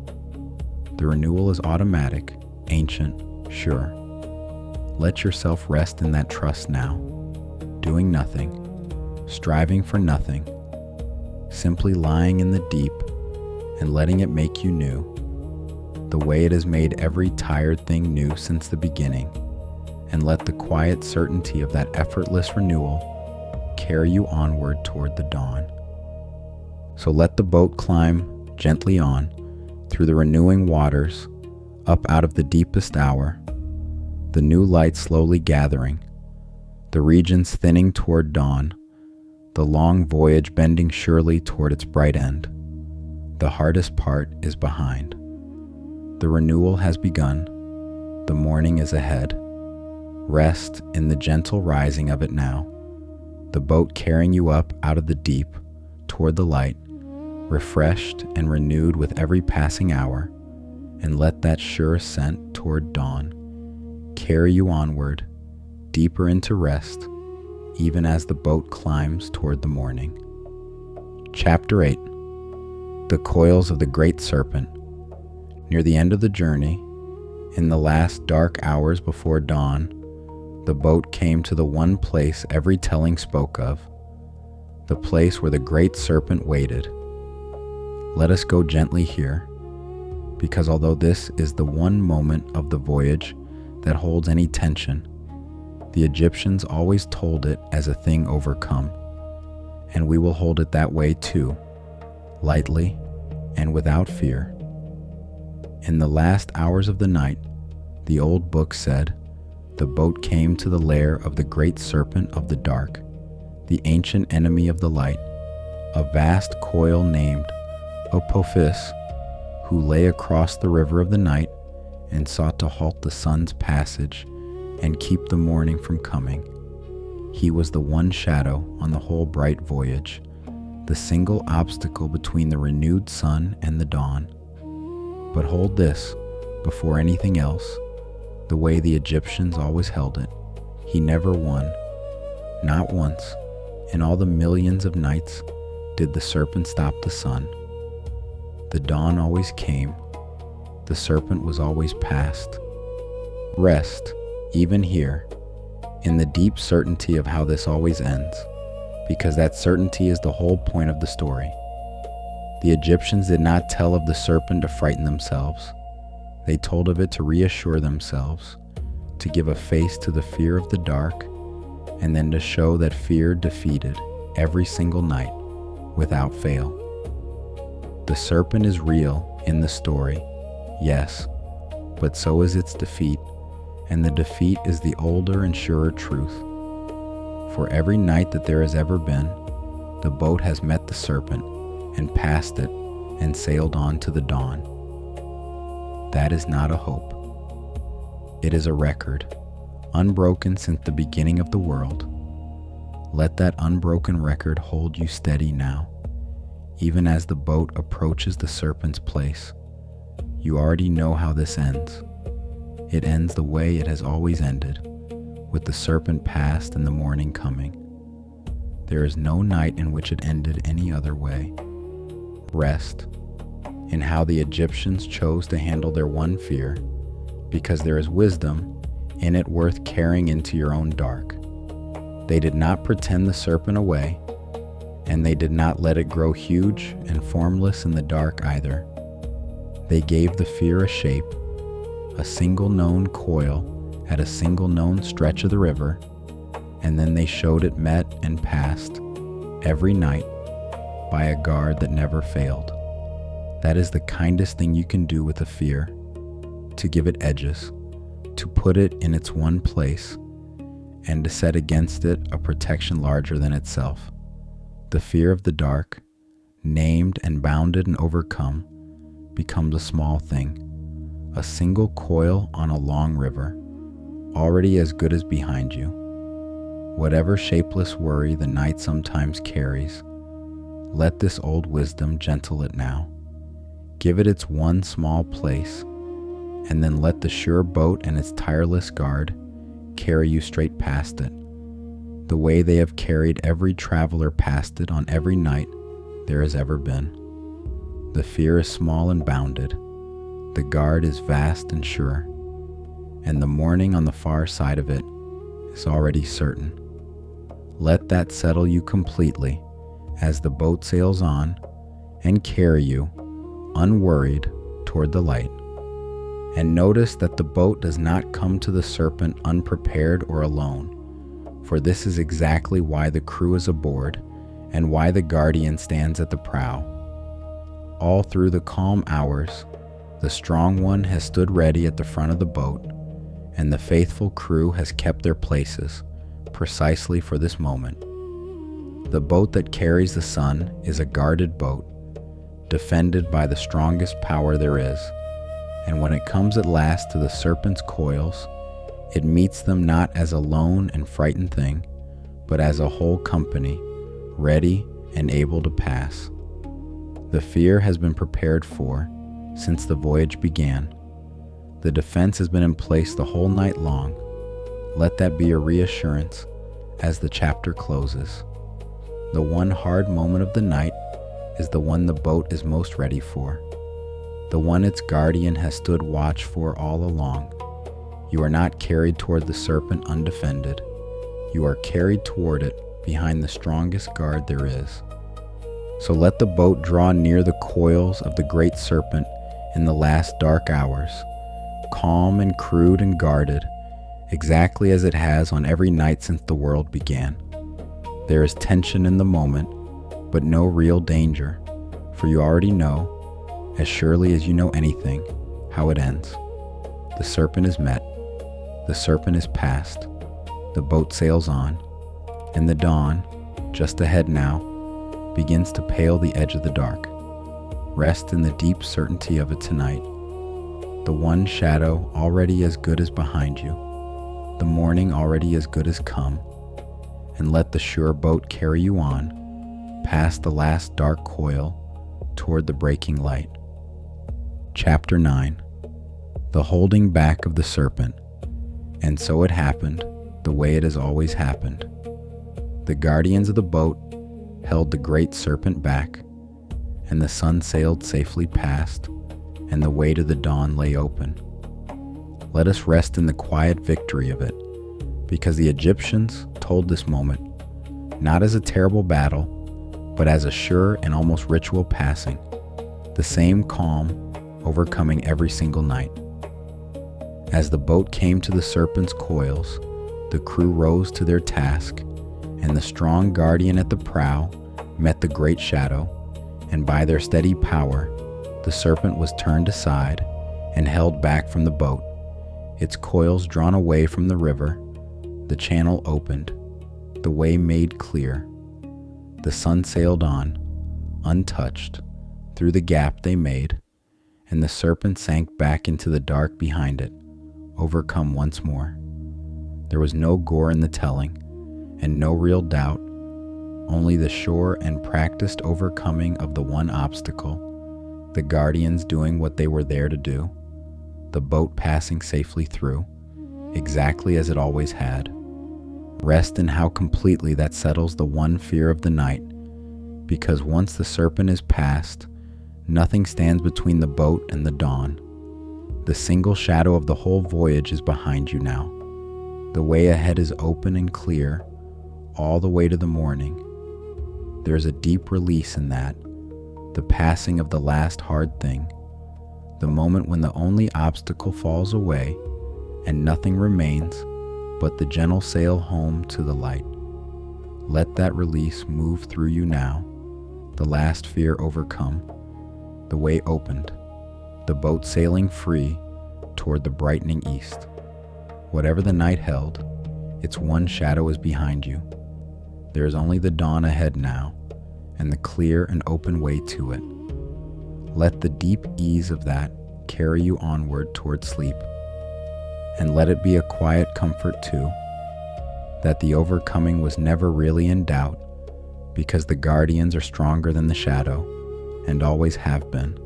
The renewal is automatic, ancient, sure. Let yourself rest in that trust now, doing nothing, striving for nothing, simply lying in the deep and letting it make you new, the way it has made every tired thing new since the beginning, and let the quiet certainty of that effortless renewal carry you onward toward the dawn. So let the boat climb gently on through the renewing waters, up out of the deepest hour, the new light slowly gathering, the regions thinning toward dawn, the long voyage bending surely toward its bright end. The hardest part is behind. The renewal has begun. The morning is ahead. Rest in the gentle rising of it now, the boat carrying you up out of the deep toward the light, refreshed and renewed with every passing hour, and let that sure ascent toward dawn carry you onward, deeper into rest, even as the boat climbs toward the morning. Chapter 8. The Coils of the Great Serpent. Near the end of the journey, in the last dark hours before dawn, the boat came to the one place every telling spoke of, the place where the great serpent waited. Let us go gently here, because although this is the one moment of the voyage that holds any tension, the Egyptians always told it as a thing overcome, and we will hold it that way too, lightly and without fear. In the last hours of the night, the old book said, the boat came to the lair of the great serpent of the dark, the ancient enemy of the light, a vast coil named Apophis, who lay across the river of the night and sought to halt the sun's passage and keep the morning from coming. He was the one shadow on the whole bright voyage, the single obstacle between the renewed sun and the dawn. But hold this, before anything else, the way the Egyptians always held it, he never won. Not once, in all the millions of nights, did the serpent stop the sun. The dawn always came. The serpent was always past. Rest, even here, in the deep certainty of how this always ends, because that certainty is the whole point of the story. The Egyptians did not tell of the serpent to frighten themselves. They told of it to reassure themselves, to give a face to the fear of the dark, and then to show that fear defeated every single night without fail. The serpent is real in the story, yes, but so is its defeat, and the defeat is the older and surer truth. For every night that there has ever been, the boat has met the serpent and passed it and sailed on to the dawn. That is not a hope. It is a record, unbroken since the beginning of the world. Let that unbroken record hold you steady now, even as the boat approaches the serpent's place. You already know how this ends. It ends the way it has always ended, with the serpent past and the morning coming. There is no night in which it ended any other way. Rest in how the Egyptians chose to handle their one fear, because there is wisdom in it worth carrying into your own dark. They did not pretend the serpent away, and they did not let it grow huge and formless in the dark either. They gave the fear a shape, a single known coil at a single known stretch of the river, and then they showed it met and passed every night by a guard that never failed. That is the kindest thing you can do with a fear, to give it edges, to put it in its one place, and to set against it a protection larger than itself. The fear of the dark, named and bounded and overcome, becomes a small thing, a single coil on a long river, already as good as behind you. Whatever shapeless worry the night sometimes carries, let this old wisdom gentle it now. Give it its one small place, and then let the sure boat and its tireless guard carry you straight past it, the way they have carried every traveler past it on every night there has ever been. The fear is small and bounded, the guard is vast and sure, and the morning on the far side of it is already certain. Let that settle you completely as the boat sails on and carry you, unworried, toward the light. And notice that the boat does not come to the Serpent unprepared or alone, for this is exactly why the crew is aboard and why the guardian stands at the prow. All through the calm hours, the strong one has stood ready at the front of the boat, and the faithful crew has kept their places precisely for this moment. The boat that carries the sun is a guarded boat, defended by the strongest power there is, and when it comes at last to the Serpent's coils, it meets them not as a lone and frightened thing, but as a whole company, ready and able to pass. The fear has been prepared for since the voyage began. The defense has been in place the whole night long. Let that be a reassurance as the chapter closes. The one hard moment of the night is the one the boat is most ready for, the one its guardian has stood watch for all along. You are not carried toward the Serpent undefended. You are carried toward it behind the strongest guard there is. So let the boat draw near the coils of the great Serpent in the last dark hours, calm and crude and guarded, exactly as it has on every night since the world began. There is tension in the moment, but no real danger, for you already know, as surely as you know anything, how it ends. The Serpent is met, the Serpent is past, the boat sails on, and the dawn, just ahead now, begins to pale the edge of the dark. Rest in the deep certainty of it tonight. The one shadow already as good as behind you, the morning already as good as come, and let the sure boat carry you on, past the last dark coil, toward the breaking light. Chapter 9. The holding back of the Serpent. And so it happened, the way it has always happened. The guardians of the boat held the great Serpent back, and the sun sailed safely past, and the way to the dawn lay open. Let us rest in the quiet victory of it, because the Egyptians told this moment, not as a terrible battle, but as a sure and almost ritual passing, the same calm overcoming every single night. As the boat came to the Serpent's coils, the crew rose to their task, and the strong guardian at the prow met the great shadow, and by their steady power, the Serpent was turned aside and held back from the boat, its coils drawn away from the river, the channel opened, the way made clear. The sun sailed on, untouched, through the gap they made, and the Serpent sank back into the dark behind it, overcome once more. There was no gore in the telling, and no real doubt, only the sure and practiced overcoming of the one obstacle, the guardians doing what they were there to do, the boat passing safely through, exactly as it always had. Rest in how completely that settles the one fear of the night, because once the Serpent is past, nothing stands between the boat and the dawn. The single shadow of the whole voyage is behind you now. The way ahead is open and clear, all the way to the morning. There is a deep release in that, the passing of the last hard thing, the moment when the only obstacle falls away and nothing remains but the gentle sail home to the light. Let that release move through you now, the last fear overcome, the way opened, the boat sailing free toward the brightening east. Whatever the night held, its one shadow is behind you. There is only the dawn ahead now, and the clear and open way to it. Let the deep ease of that carry you onward toward sleep, and let it be a quiet comfort too, that the overcoming was never really in doubt, because the guardians are stronger than the shadow, and always have been.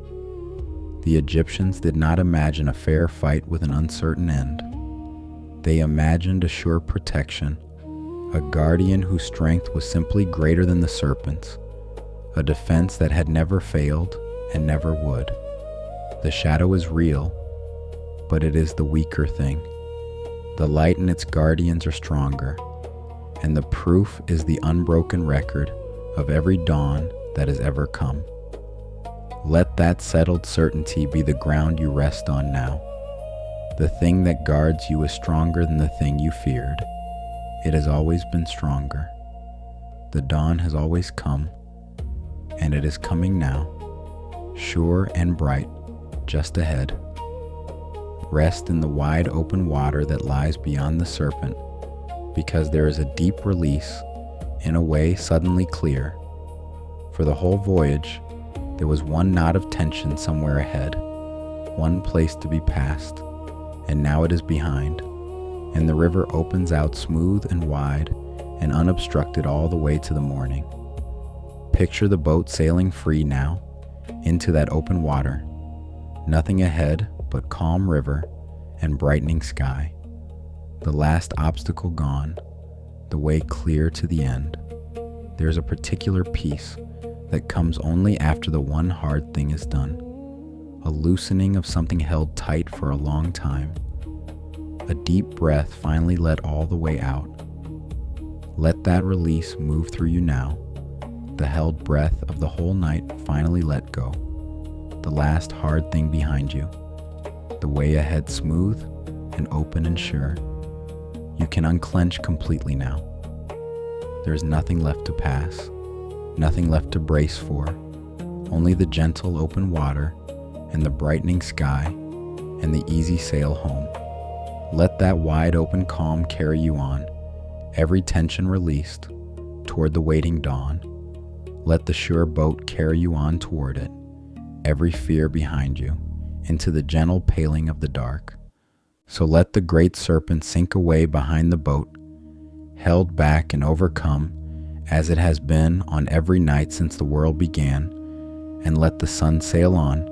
The Egyptians did not imagine a fair fight with an uncertain end. They imagined a sure protection, a guardian whose strength was simply greater than the serpent's, a defense that had never failed and never would. The shadow is real, but it is the weaker thing. The light and its guardians are stronger, and the proof is the unbroken record of every dawn that has ever come. Let that settled certainty be the ground you rest on now. The thing that guards you is stronger than the thing you feared. It has always been stronger. The dawn has always come, and it is coming now, sure and bright, just ahead. Rest in the wide open water that lies beyond the serpent, because there is a deep release, in a way suddenly clear. For the whole voyage, there was one knot of tension somewhere ahead, one place to be passed, and now it is behind, and the river opens out smooth and wide and unobstructed all the way to the morning. Picture the boat sailing free now, into that open water, nothing ahead but calm river and brightening sky. The last obstacle gone, the way clear to the end. There's a particular peace that comes only after the one hard thing is done, a loosening of something held tight for a long time, a deep breath finally let all the way out. Let that release move through you now, the held breath of the whole night finally let go, the last hard thing behind you, the way ahead smooth and open and sure. You can unclench completely now. There's nothing left to pass, nothing left to brace for, only the gentle open water and the brightening sky and the easy sail home. Let that wide open calm carry you on, every tension released, toward the waiting dawn. Let the sure boat carry you on toward it, every fear behind you, into the gentle paling of the dark. So let the great serpent sink away behind the boat, held back and overcome as it has been on every night since the world began, and let the sun sail on,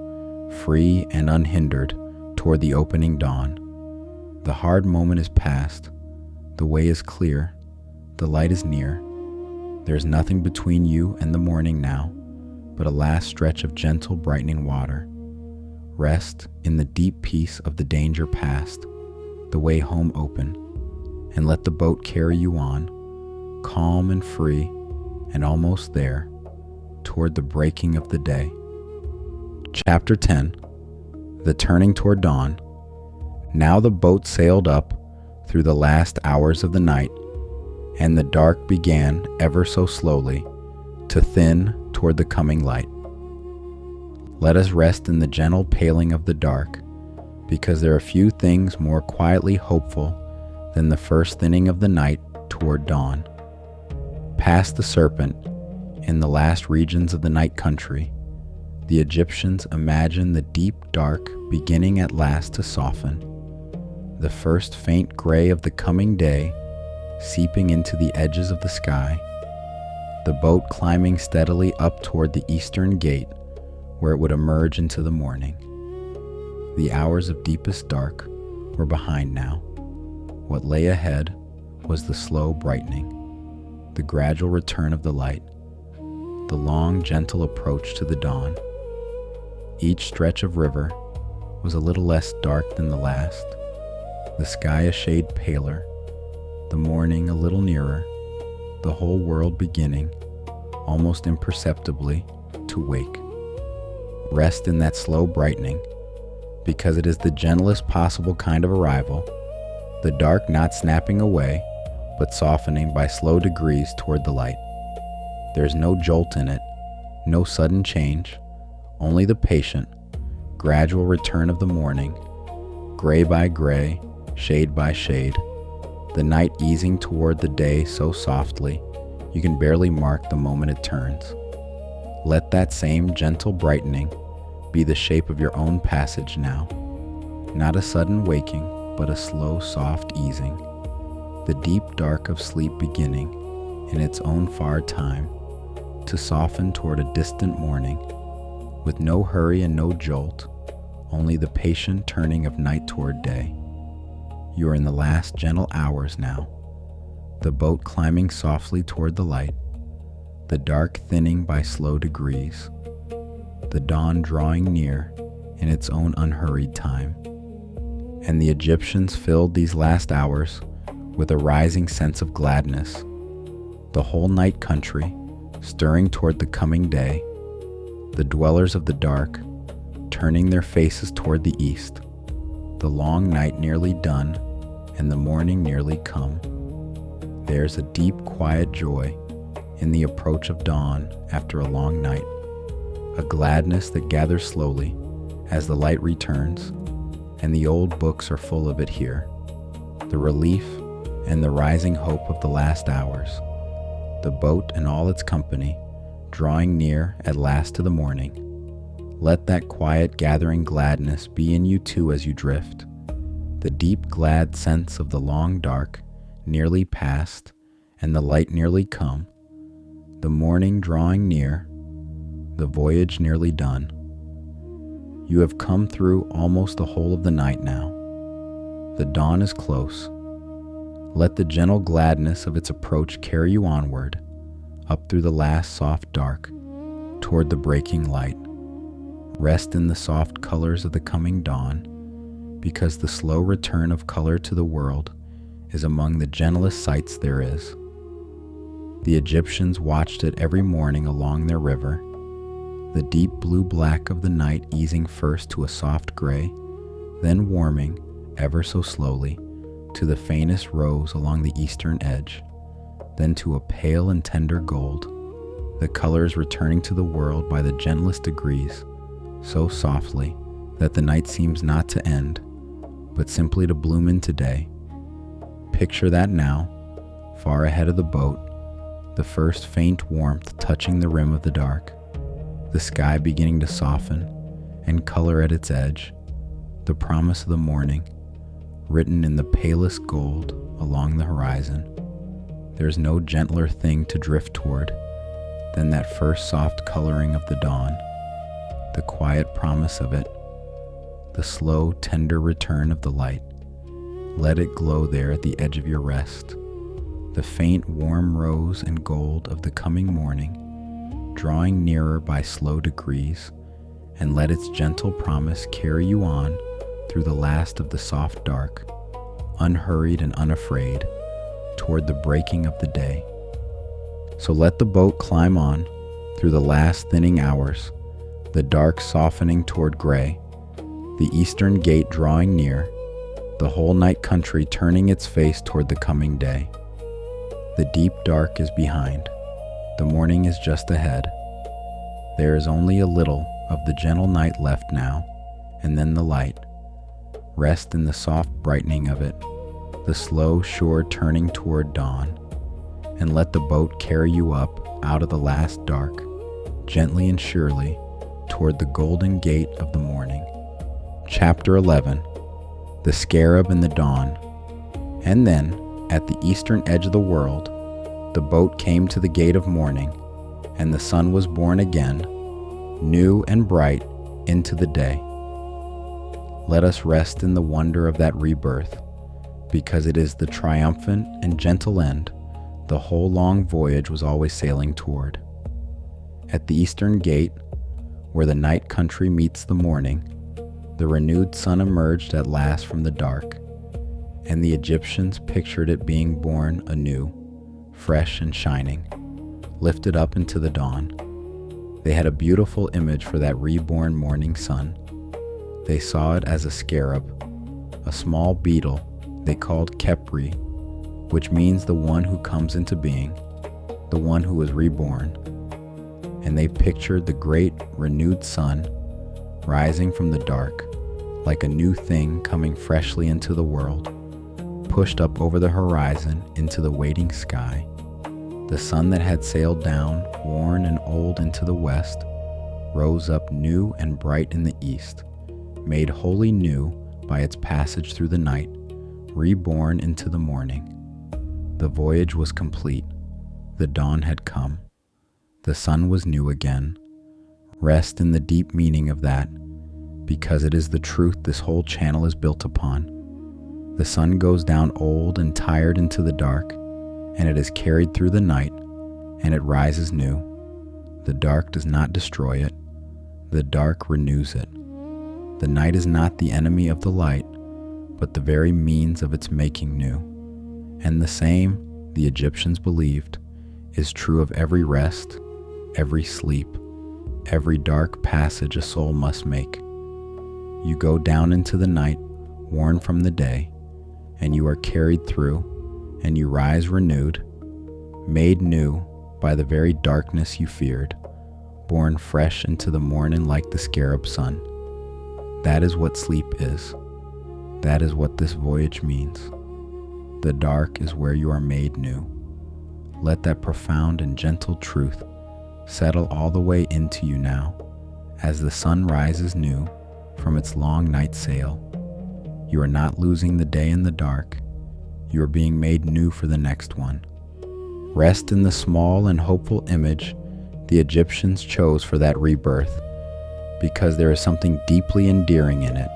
free and unhindered, toward the opening dawn. The hard moment is past, the way is clear, the light is near. There is nothing between you and the morning now, but a last stretch of gentle brightening water. Rest in the deep peace of the danger past, the way home open, and let the boat carry you on, calm and free, and almost there, toward the breaking of the day. Chapter 10. The Turning Toward Dawn. Now the boat sailed up through the last hours of the night, and the dark began ever so slowly to thin toward the coming light. Let us rest in the gentle paling of the dark, because there are few things more quietly hopeful than the first thinning of the night toward dawn. Past the serpent, in the last regions of the night country, the Egyptians imagined the deep dark beginning at last to soften, the first faint gray of the coming day seeping into the edges of the sky, the boat climbing steadily up toward the eastern gate where it would emerge into the morning. The hours of deepest dark were behind now. What lay ahead was the slow brightening, the gradual return of the light, the long, gentle approach to the dawn. Each stretch of river was a little less dark than the last, the sky a shade paler, the morning a little nearer, the whole world beginning, almost imperceptibly, to wake. Rest in that slow brightening, because it is the gentlest possible kind of arrival, the dark not snapping away, but softening by slow degrees toward the light. There is no jolt in it, no sudden change, only the patient, gradual return of the morning, gray by gray, shade by shade, the night easing toward the day so softly you can barely mark the moment it turns. Let that same gentle brightening be the shape of your own passage now, not a sudden waking, but a slow, soft easing, the deep dark of sleep beginning in its own far time to soften toward a distant morning, with no hurry and no jolt, only the patient turning of night toward day. You are in the last gentle hours now, the boat climbing softly toward the light, the dark thinning by slow degrees, the dawn drawing near in its own unhurried time. And the Egyptians filled these last hours with a rising sense of gladness, the whole night country stirring toward the coming day, the dwellers of the dark turning their faces toward the east, the long night nearly done and the morning nearly come. There's a deep, quiet joy in the approach of dawn after a long night, a gladness that gathers slowly as the light returns, and the old books are full of it here. The relief and the rising hope of the last hours, the boat and all its company drawing near at last to the morning. Let that quiet gathering gladness be in you too as you drift, the deep glad sense of the long dark nearly past and the light nearly come, the morning drawing near, the voyage nearly done. You have come through almost the whole of the night now. The dawn is close. Let the gentle gladness of its approach carry you onward, up through the last soft dark, toward the breaking light. Rest in the soft colors of the coming dawn, because the slow return of color to the world is among the gentlest sights there is. The Egyptians watched it every morning along their river, the deep blue-black of the night easing first to a soft gray, then warming, ever so slowly, to the faintest rose along the eastern edge, then to a pale and tender gold, the colors returning to the world by the gentlest degrees, so softly that the night seems not to end, but simply to bloom into day. Picture that now, far ahead of the boat, the first faint warmth touching the rim of the dark, the sky beginning to soften and color at its edge, the promise of the morning, written in the palest gold along the horizon. There's no gentler thing to drift toward than that first soft coloring of the dawn, the quiet promise of it, the slow, tender return of the light. Let it glow there at the edge of your rest, the faint, warm rose and gold of the coming morning, drawing nearer by slow degrees, and let its gentle promise carry you on through the last of the soft dark, unhurried and unafraid, toward the breaking of the day. So let the boat climb on through the last thinning hours, the dark softening toward gray, the eastern gate drawing near, the whole night country turning its face toward the coming day. The deep dark is behind. The morning is just ahead. There is only a little of the gentle night left now, and then the light. Rest in the soft brightening of it, the slow, sure turning toward dawn, and let the boat carry you up out of the last dark, gently and surely, toward the golden gate of the morning. Chapter 11. The Scarab and the Dawn. And then, at the eastern edge of the world, the boat came to the gate of morning, and the sun was born again, new and bright, into the day. Let us rest in the wonder of that rebirth, because it is the triumphant and gentle end the whole long voyage was always sailing toward. At the eastern gate, where the night country meets the morning, the renewed sun emerged at last from the dark, and the Egyptians pictured it being born anew, fresh and shining, lifted up into the dawn. They had a beautiful image for that reborn morning sun. They saw it as a scarab, a small beetle they called Kepri, which means the one who comes into being, the one who was reborn. And they pictured the great renewed sun rising from the dark, like a new thing coming freshly into the world, pushed up over the horizon into the waiting sky. The sun that had sailed down, worn and old into the west, rose up new and bright in the east, made wholly new by its passage through the night, reborn into the morning. The voyage was complete. The dawn had come. The sun was new again. Rest in the deep meaning of that, because it is the truth this whole channel is built upon. The sun goes down old and tired into the dark, and it is carried through the night, and it rises new. The dark does not destroy it, the dark renews it. The night is not the enemy of the light, but the very means of its making new. And the same, the Egyptians believed, is true of every rest, every sleep, every dark passage a soul must make. You go down into the night, worn from the day, and you are carried through, and you rise renewed, made new by the very darkness you feared, born fresh into the morning like the Scarab sun. That is what sleep is. That is what this voyage means. The dark is where you are made new. Let that profound and gentle truth settle all the way into you now, as the sun rises new from its long night sail. You are not losing the day in the dark. You are being made new for the next one. Rest in the small and hopeful image the Egyptians chose for that rebirth, because there is something deeply endearing in it.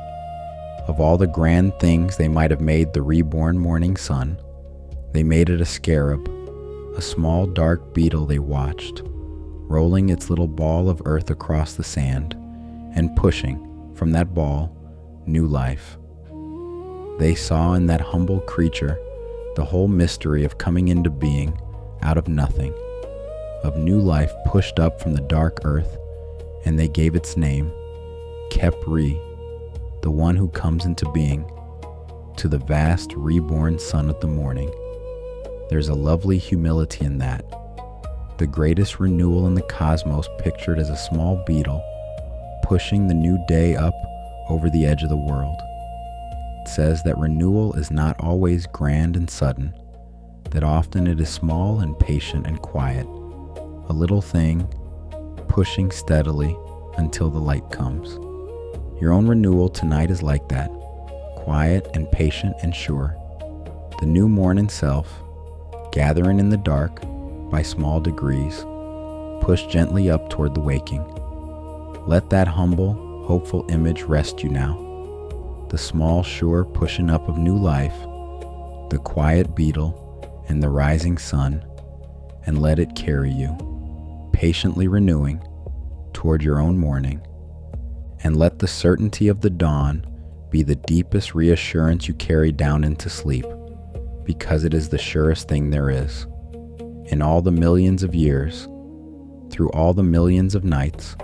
Of all the grand things they might have made the reborn morning sun, they made it a scarab, a small dark beetle they watched, rolling its little ball of earth across the sand, and pushing, from that ball, new life. They saw in that humble creature the whole mystery of coming into being out of nothing, of new life pushed up from the dark earth, and they gave its name, Kep-Re, the one who comes into being, to the vast reborn sun of the morning. There's a lovely humility in that. The greatest renewal in the cosmos pictured as a small beetle pushing the new day up over the edge of the world. It says that renewal is not always grand and sudden, that often it is small and patient and quiet, a little thing pushing steadily until the light comes. Your own renewal tonight is like that, quiet and patient and sure. The new morning self, gathering in the dark by small degrees, push gently up toward the waking. Let that humble, hopeful image rest you now. The small, sure pushing up of new life, the quiet beetle and the rising sun, and let it carry you, patiently renewing, toward your own morning. And let the certainty of the dawn be the deepest reassurance you carry down into sleep, because it is the surest thing there is. In all the millions of years, through all the millions of nights,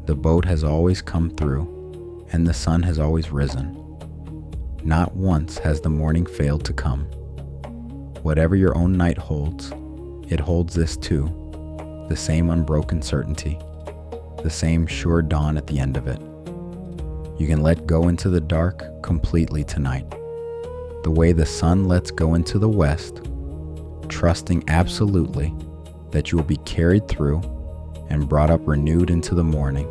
the boat has always come through, and the sun has always risen. Not once has the morning failed to come. Whatever your own night holds, it holds this too, the same unbroken certainty, the same sure dawn at the end of it. You can let go into the dark completely tonight, the way the sun lets go into the west, trusting absolutely that you will be carried through and brought up renewed into the morning,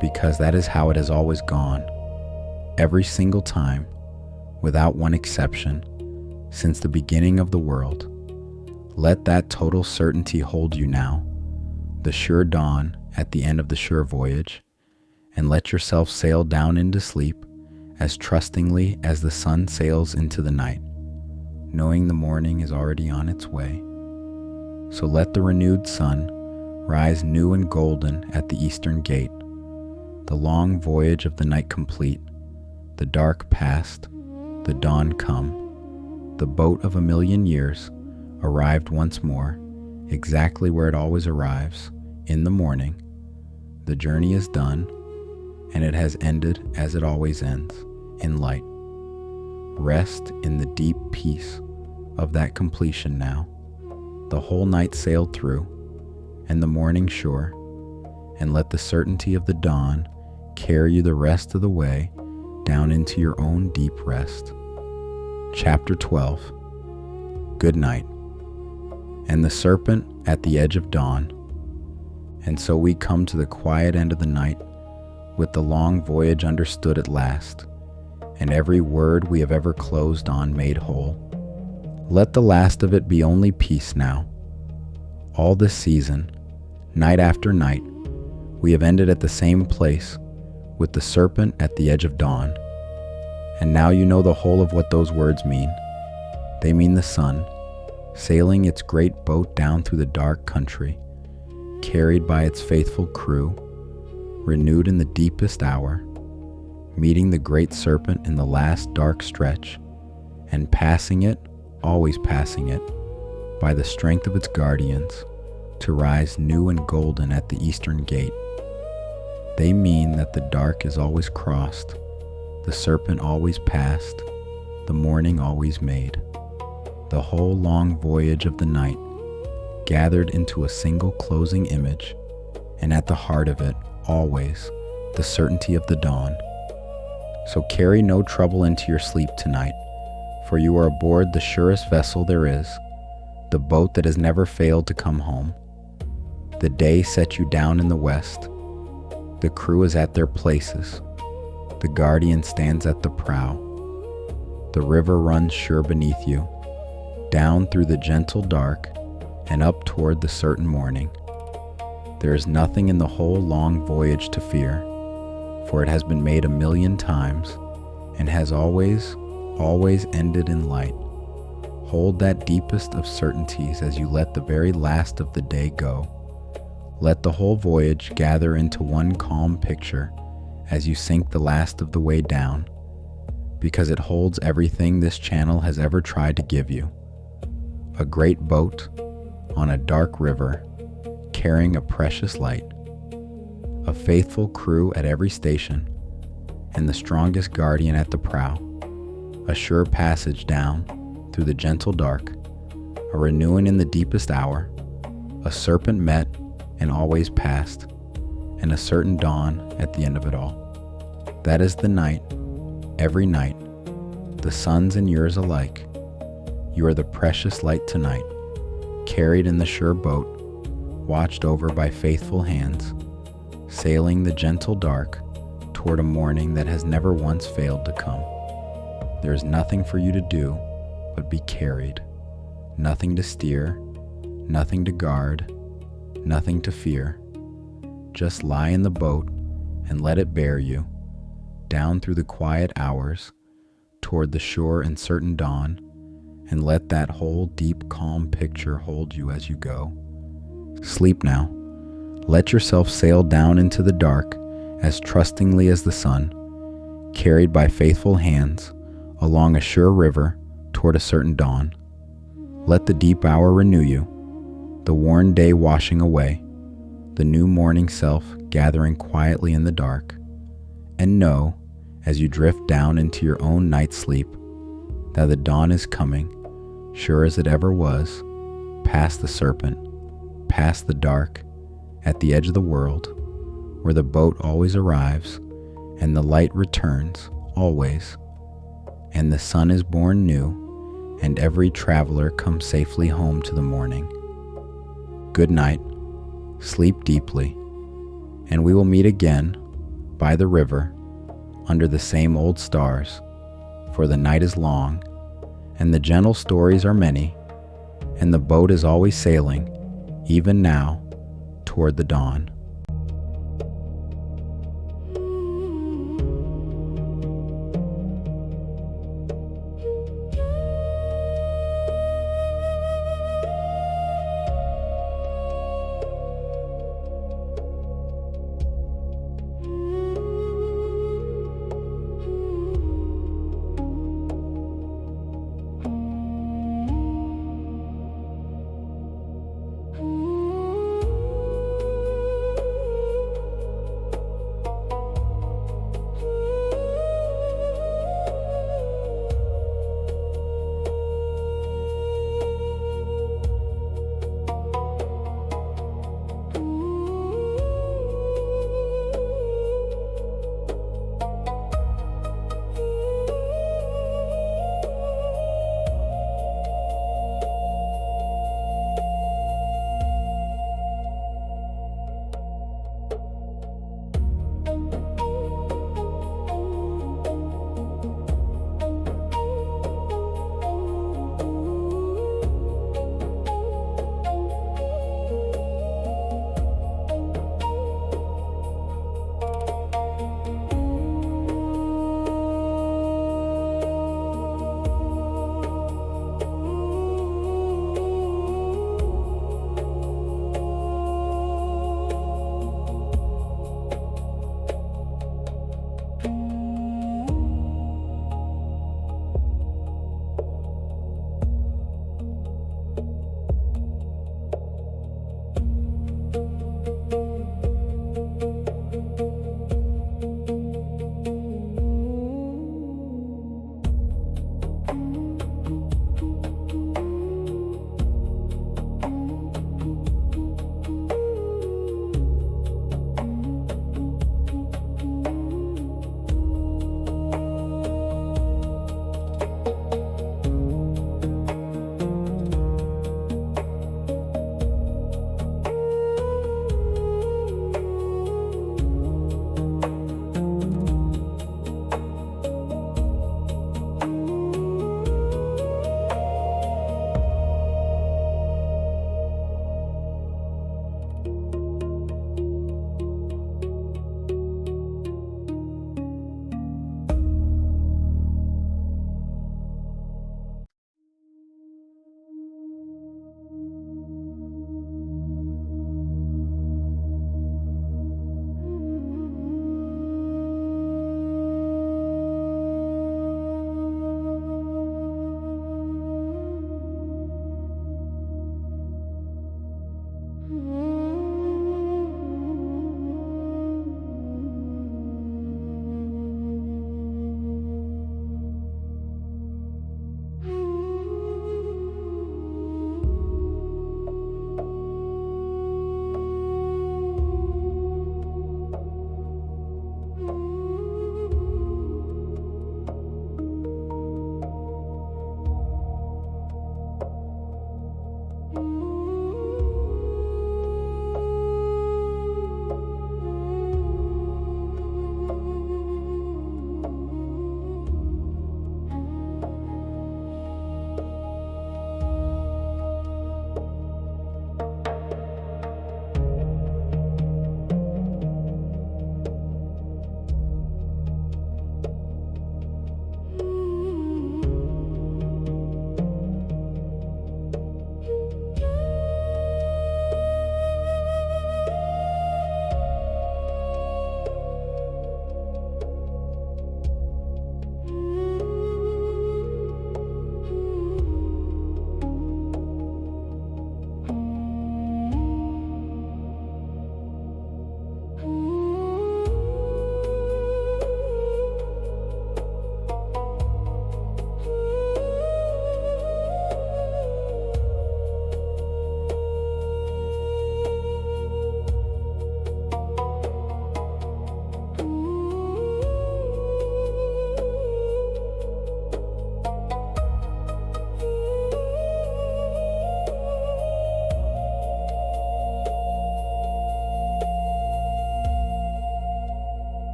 because that is how it has always gone, every single time, without one exception, since the beginning of the world. Let that total certainty hold you now, the sure dawn at the end of the sure voyage, and let yourself sail down into sleep as trustingly as the sun sails into the night, knowing the morning is already on its way. So let the renewed sun rise new and golden at the eastern gate, the long voyage of the night complete, the dark past, the dawn come, the boat of 1,000,000 years arrived once more, exactly where it always arrives, in the morning. The journey is done, and it has ended as it always ends, in light. Rest in the deep peace of that completion now. The whole night sailed through, and the morning shore, and let the certainty of the dawn carry you the rest of the way down into your own deep rest. Chapter 12. Goodnight. And the serpent at the edge of dawn. And so we come to the quiet end of the night, with the long voyage understood at last, and every word we have ever closed on made whole. Let the last of it be only peace now. All this season, night after night, we have ended at the same place, with the serpent at the edge of dawn. And now you know the whole of what those words mean. They mean the sun, sailing its great boat down through the dark country, carried by its faithful crew, renewed in the deepest hour, meeting the great serpent in the last dark stretch, and passing it, always passing it, by the strength of its guardians, to rise new and golden at the eastern gate. They mean that the dark is always crossed, the serpent always passed, the morning always made. The whole long voyage of the night, gathered into a single closing image, and at the heart of it, always, the certainty of the dawn. So carry no trouble into your sleep tonight, for you are aboard the surest vessel there is, the boat that has never failed to come home. The day set you down in the west. The crew is at their places. The guardian stands at the prow. The river runs sure beneath you, down through the gentle dark and up toward the certain morning. There is nothing in the whole long voyage to fear, for it has been made 1,000,000 times and has always, always ended in light. Hold that deepest of certainties as you let the very last of the day go. Let the whole voyage gather into one calm picture as you sink the last of the way down, because it holds everything this channel has ever tried to give you. A great boat on a dark river, carrying a precious light, a faithful crew at every station, and the strongest guardian at the prow, a sure passage down through the gentle dark, a renewing in the deepest hour, a serpent met and always passed, and a certain dawn at the end of it all. That is the night, every night, the sun's and yours alike. You are the precious light tonight, carried in the sure boat, watched over by faithful hands, sailing the gentle dark toward a morning that has never once failed to come. There is nothing for you to do but be carried, nothing to steer, nothing to guard, nothing to fear. Just lie in the boat and let it bear you down through the quiet hours toward the sure and certain dawn, and let that whole deep calm picture hold you as you go. Sleep now. Let yourself sail down into the dark as trustingly as the sun, carried by faithful hands along a sure river toward a certain dawn. Let the deep hour renew you, the worn day washing away, the new morning self gathering quietly in the dark. And know, as you drift down into your own night sleep, that the dawn is coming, sure as it ever was, past the serpent, past the dark, at the edge of the world, where the boat always arrives, and the light returns, always, and the sun is born new, and every traveler comes safely home to the morning. Good night, sleep deeply, and we will meet again by the river, under the same old stars, for the night is long, and the gentle stories are many, and the boat is always sailing, even now, toward the dawn.